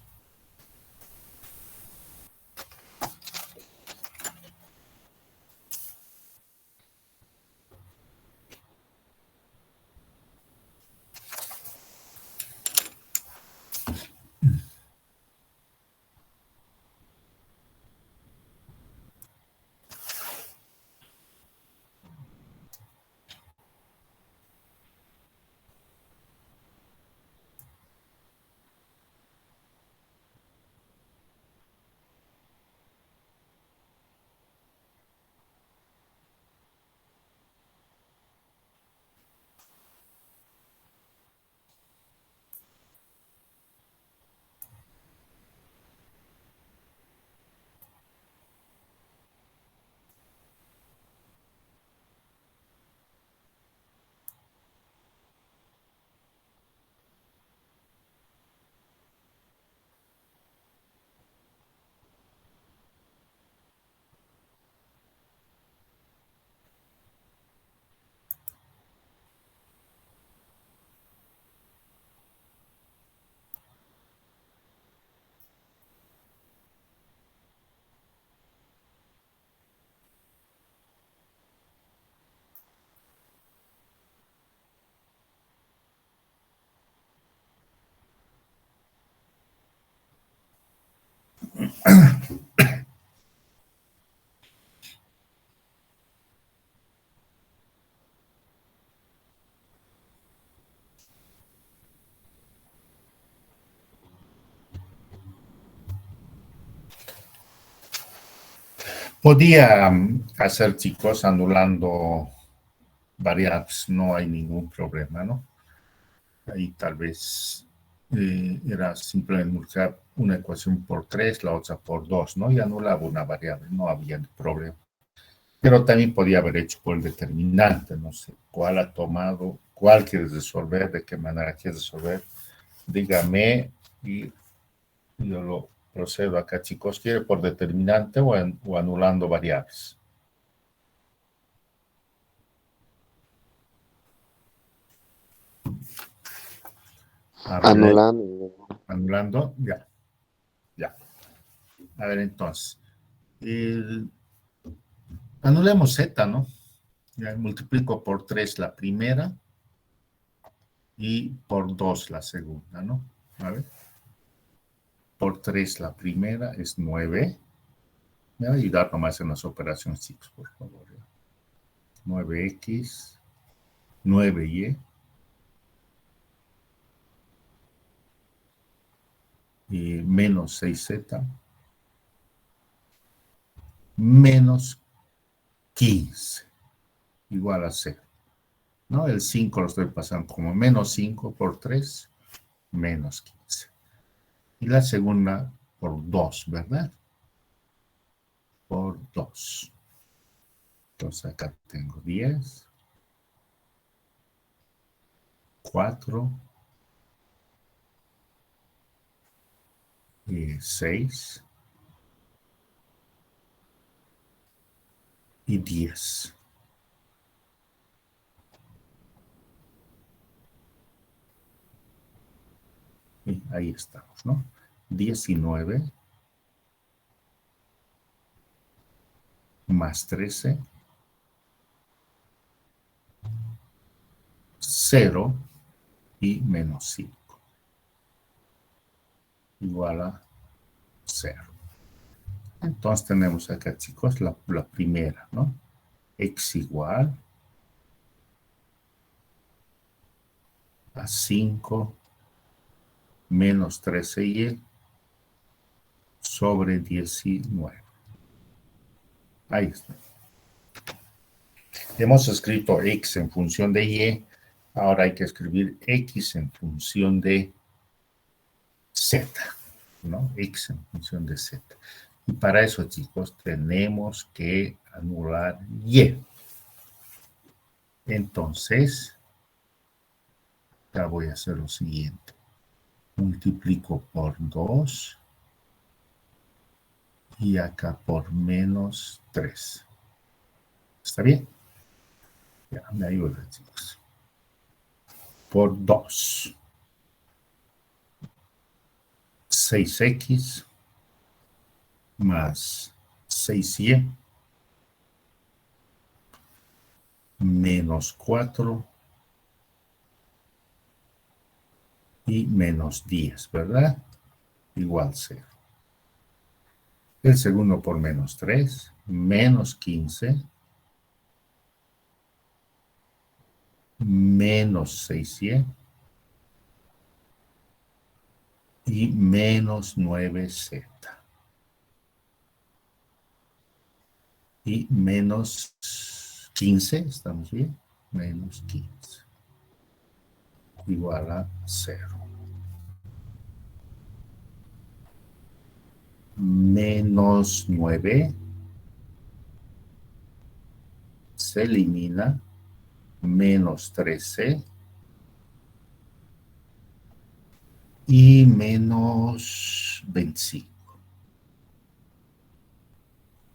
Podía hacer, chicos, anulando variables, no hay ningún problema, ¿no? Ahí tal vez era simplemente multiplicar una ecuación por 3, la otra por 2, ¿no? Y anulaba una variable, no había problema. Pero también podía haber hecho por el determinante, no sé, cuál ha tomado, cuál quieres resolver, de qué manera quieres resolver. Dígame y yo lo procedo acá, chicos. ¿Quiere por determinante o anulando variables? A ver, Anulando. anulando, ya, ya. A ver, entonces, anulemos z, ¿no? Ya multiplico por 3 la primera y por 2 la segunda, ¿no? A ver. Por 3 la primera es 9. Me va a ayudar nomás en las operaciones, chicos, por favor. 9x, 9y. Y menos 6z. Menos 15. Igual a 0. ¿No? El 5 lo estoy pasando como menos 5 por 3, menos 15. Y la segunda por 2, ¿verdad? Por 2. Entonces acá tengo 10, 4, 6 y 10. Y ahí estamos, ¿no? 19 más 13, 0 y menos 5. Igual a 0. Entonces tenemos acá, chicos, la primera, ¿no? X igual a 5 menos 13y sobre 19. Ahí está. Hemos escrito x en función de y, ahora hay que escribir x en función de z, ¿no? X en función de z. Y para eso, chicos, tenemos que anular y. Entonces, ya voy a hacer lo siguiente. Multiplico por 2 y acá por menos 3. ¿Está bien? Ya, me ayuda, chicos. Por 2. 6x más 6y menos 4 y menos 10, ¿verdad? Igual 0. El segundo por menos 3, menos 15, menos 6y y menos 9z. Y menos 15, ¿estamos bien? Menos 15. Igual a 0. Menos 9 se elimina, menos 13 y menos 25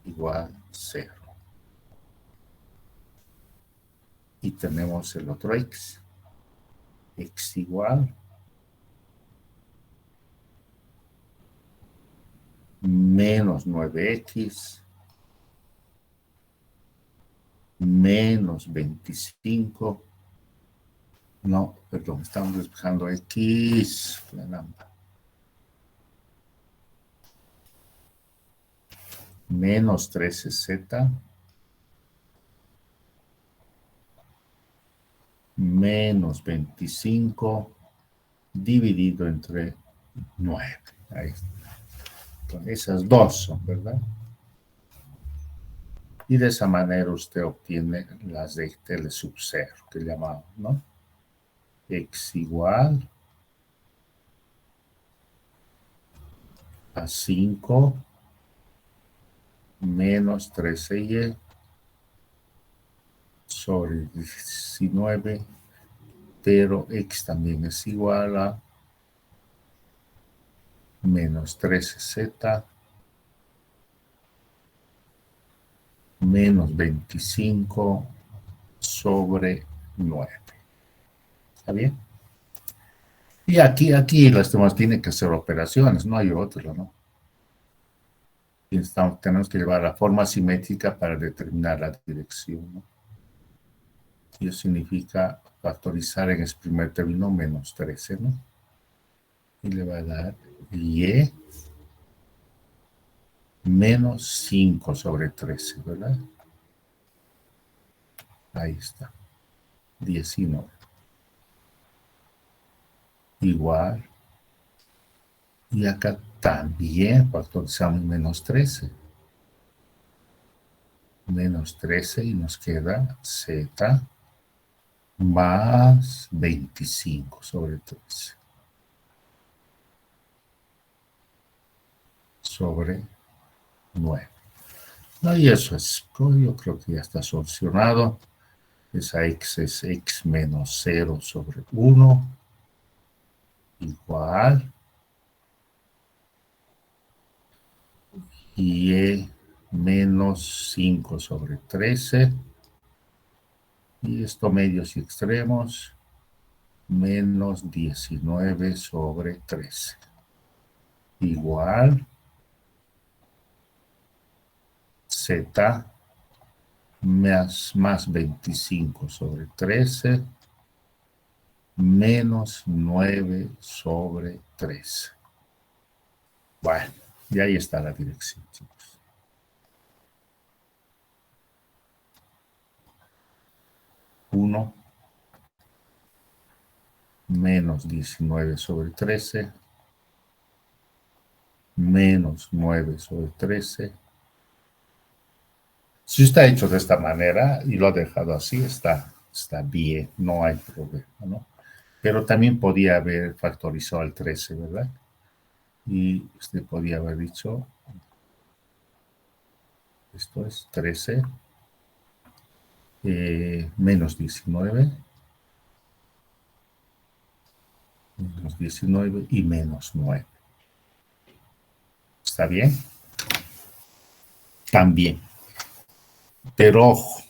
igual 0. Y tenemos el otro x. X igual menos 9x menos 25. No, perdón, estamos despejando x. Caramba. menos 13z menos 25 dividido entre 9. Ahí está. Entonces, esas dos son, ¿verdad? Y de esa manera usted obtiene las de Tele sub 0, que llamamos, ¿no? X igual a 5 menos 13y sobre 19, pero X también es igual a menos 13z menos 25 sobre 9. ¿Está bien? Y aquí las demás tienen que hacer operaciones, no hay otra, ¿no? Y tenemos que llevar la forma simétrica para determinar la dirección, ¿no? Y eso significa factorizar en ese primer término menos 13, ¿no? Y le va a dar y menos 5 sobre 13, ¿verdad? Ahí está. 19. Igual. Y acá también factorizamos menos 13. Menos 13 y nos queda z más 25 sobre 13. Sobre 9. No, y eso es, yo creo que ya está solucionado. Esa x es x menos 0 sobre 1 igual y menos 5 sobre 13. Y esto medios y extremos, menos 19 sobre 13. Igual z más 25 sobre 13 menos 9 sobre 13. Bueno, y ahí está la dirección, chicos. Uno menos 19 sobre 13 menos 9 sobre 13. Si está hecho de esta manera y lo ha dejado así, está bien, no hay problema, ¿no? Pero también podía haber factorizado al 13, ¿verdad? Y usted podía haber dicho, esto es 13 menos 19, menos 19 y menos 9. ¿Está bien? También. Pero ojo,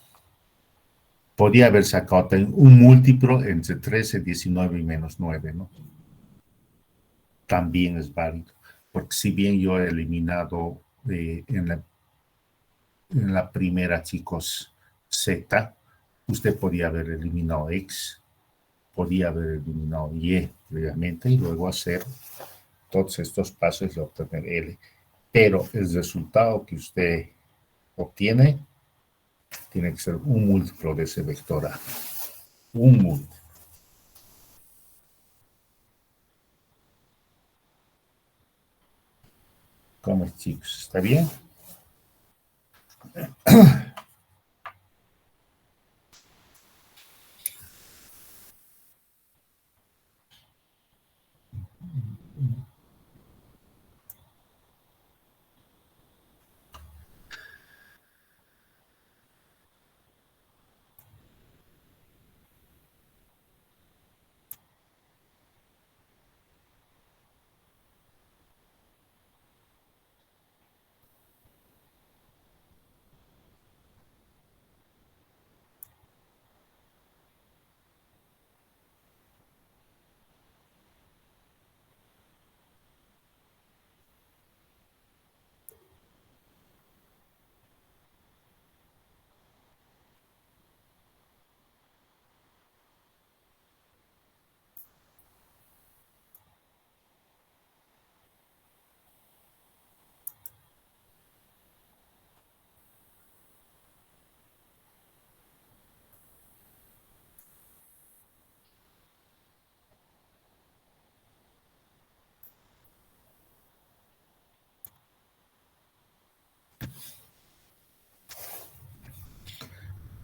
podía haber sacado un múltiplo entre 13, 19 y menos 9, ¿no? También es válido. Porque si bien yo he eliminado en la primera, chicos, z, usted podía haber eliminado x, podía haber eliminado y previamente y luego hacer todos estos pasos y obtener l. Pero el resultado que usted obtiene tiene que ser un múltiplo de ese vector A. Un múltiplo. ¿Cómo es, chicos? ¿Está bien?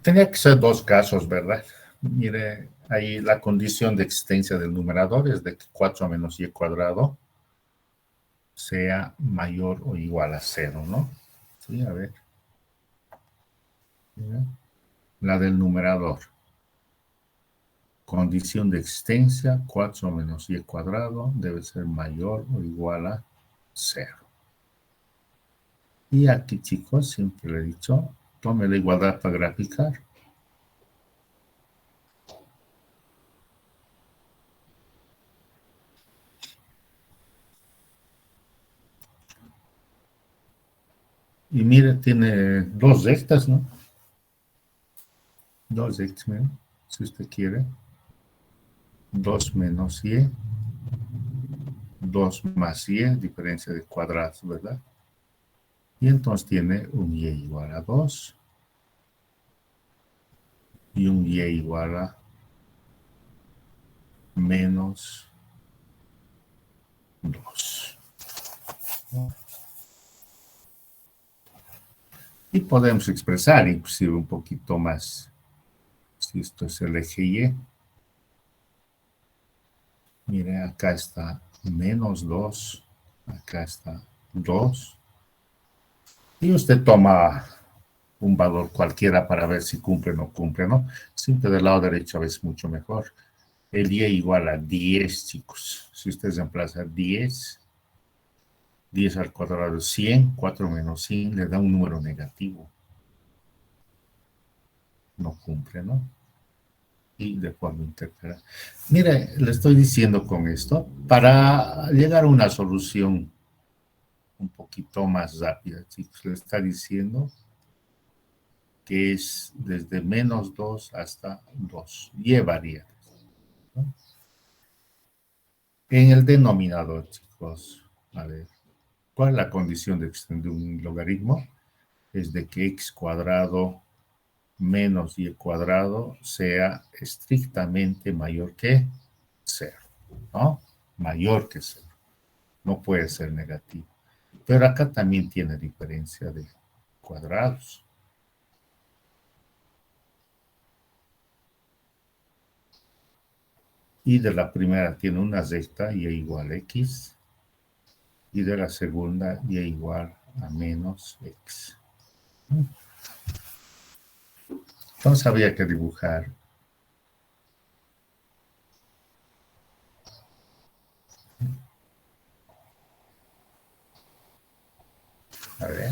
tenía que ser dos casos, ¿verdad? Mire, ahí la condición de existencia del numerador es de que 4 menos y cuadrado sea mayor o igual a 0, ¿no? Sí, a ver. Mira. La del numerador. Condición de existencia, 4 menos y cuadrado debe ser mayor o igual a 0. Y aquí, chicos, siempre le he dicho, tome la igualdad para graficar. Y mire, tiene dos rectas, ¿no? Dos rectas, mire, si usted quiere. 2 menos y, 2 más y, diferencia de cuadrados, ¿verdad? Y entonces tiene un y igual a 2 y un y igual a menos 2. Y podemos expresar inclusive un poquito más. Si esto es el eje y, mire, acá está menos 2, acá está 2. Y usted toma un valor cualquiera para ver si cumple o no cumple, ¿no? Siempre del lado derecho es mucho mejor. El y igual a 10, chicos. Si usted reemplaza 10, 10 al cuadrado es 100, 4 menos 100 le da un número negativo. No cumple, ¿no? Y de forma integral. Mire, le estoy diciendo con esto, para llegar a una solución un poquito más rápida, chicos, le está diciendo que es desde menos 2 hasta 2, y variables, ¿no? En el denominador, chicos, a ver, ¿cuál es la condición de extender un logaritmo? Es de que x cuadrado menos y cuadrado sea estrictamente mayor que 0, ¿no? Mayor que 0. No puede ser negativo. Pero acá también tiene diferencia de cuadrados. Y de la primera tiene una recta y igual a x. Y de la segunda y igual a menos x. Entonces había que dibujar. A ver.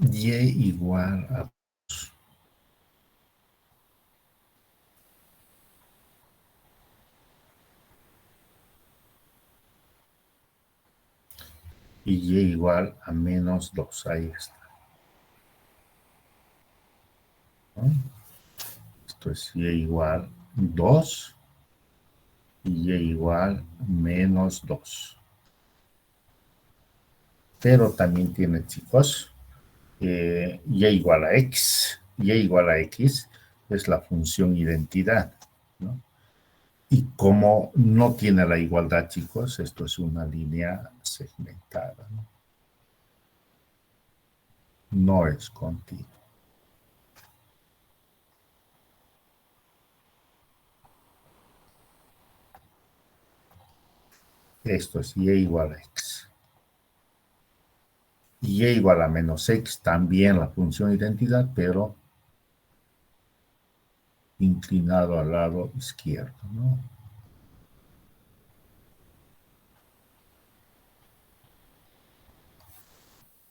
Y igual a y igual a menos 2. Ahí está. ¿No? Esto es y igual 2 y igual menos 2. Pero también tiene, chicos, y igual a x. Y igual a x es la función identidad, ¿no? Y como no tiene la igualdad, chicos, esto es una línea segmentada, ¿no? No es continuo. Esto es y igual a x. Y igual a menos x, también la función identidad, pero inclinado al lado izquierdo, ¿no?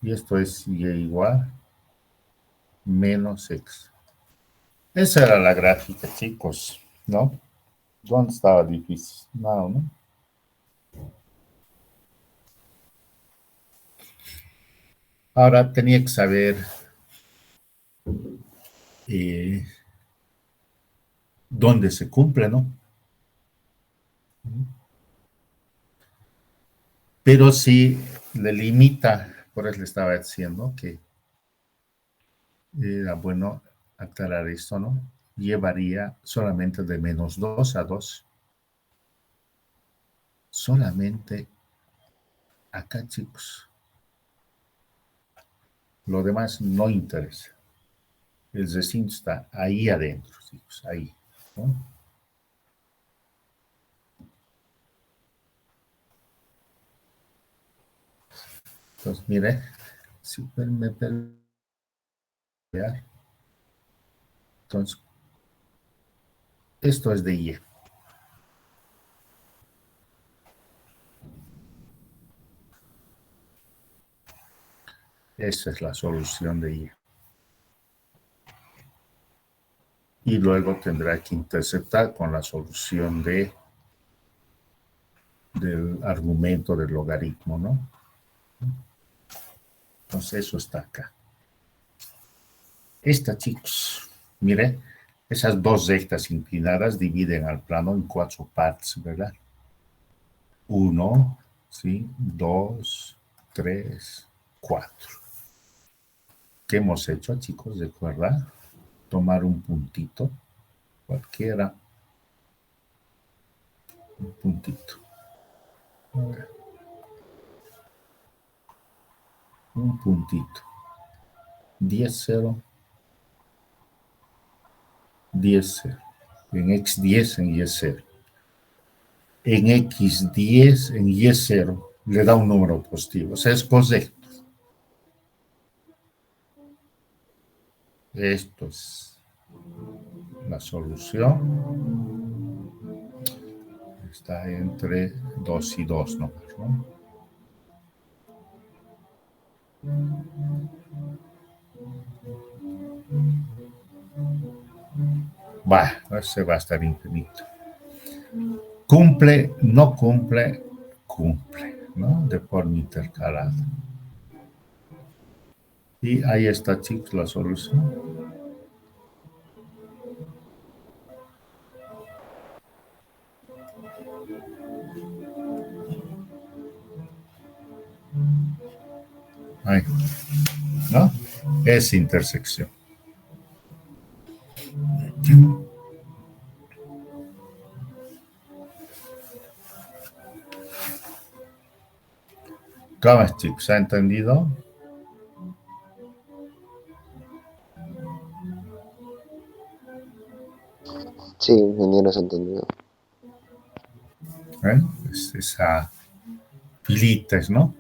Y esto es y igual menos x. Esa era la gráfica, chicos, ¿no? ¿Dónde estaba difícil? No, ¿no? Ahora tenía que saber dónde se cumple, ¿no? Pero sí le limita, por eso le estaba diciendo que era bueno aclarar esto, ¿no? Llevaría solamente de -2 a 2. Solamente acá, chicos. Lo demás no interesa. El recinto está ahí adentro, chicos, ahí, ¿no? Entonces, mire, si me permite, entonces, esto es de Y. Esa es la solución de Y. Y luego tendrá que interceptar con la solución del argumento del logaritmo, ¿no? Entonces eso está acá. Esta, chicos, mire, esas dos rectas inclinadas dividen al plano en 4 partes, ¿verdad? 1, ¿sí? 2, 3, 4. ¿Qué hemos hecho, chicos? Recuerda tomar un puntito, cualquiera, un puntito. Un puntito. 10, 0. 10, 0. En X10, en Y0. En X10, en Y0, le da un número positivo. O sea, es correcto. Esto es la solución. Está entre 2 y 2 nomás, ¿no? Ese va a estar infinito. Cumple, no cumple, cumple, ¿no? De forma intercalada. Y ahí está, chicos, la solución. Ahí, ¿no? Es intersección. ¿Cómo es, chicos? ¿Se ha entendido? Sí, ingeniero, se ha entendido. Es esa filitas, ¿no?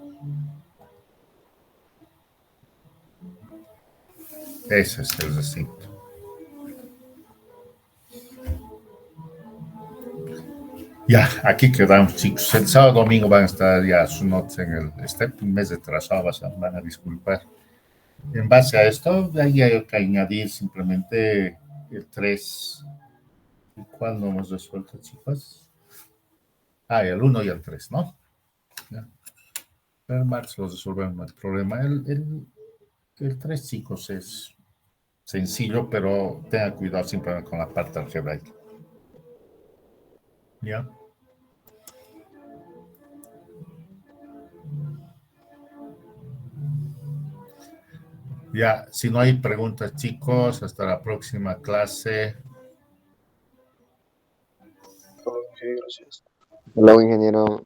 Ese es el recinto. Ya, aquí quedamos, chicos. El sábado domingo van a estar ya sus notas en el mes de trazado, van a disculpar. En base a esto, ahí hay que añadir simplemente el 3. ¿Y cuál no hemos resuelto, chicos? El 1 y el 3, ¿no? Ya. El martes lo resolvemos el problema. El 3, chicos, es sencillo, pero tenga cuidado simplemente con la parte algebraica. ¿Ya? Ya, si no hay preguntas, chicos, hasta la próxima clase. Hola, ingeniero.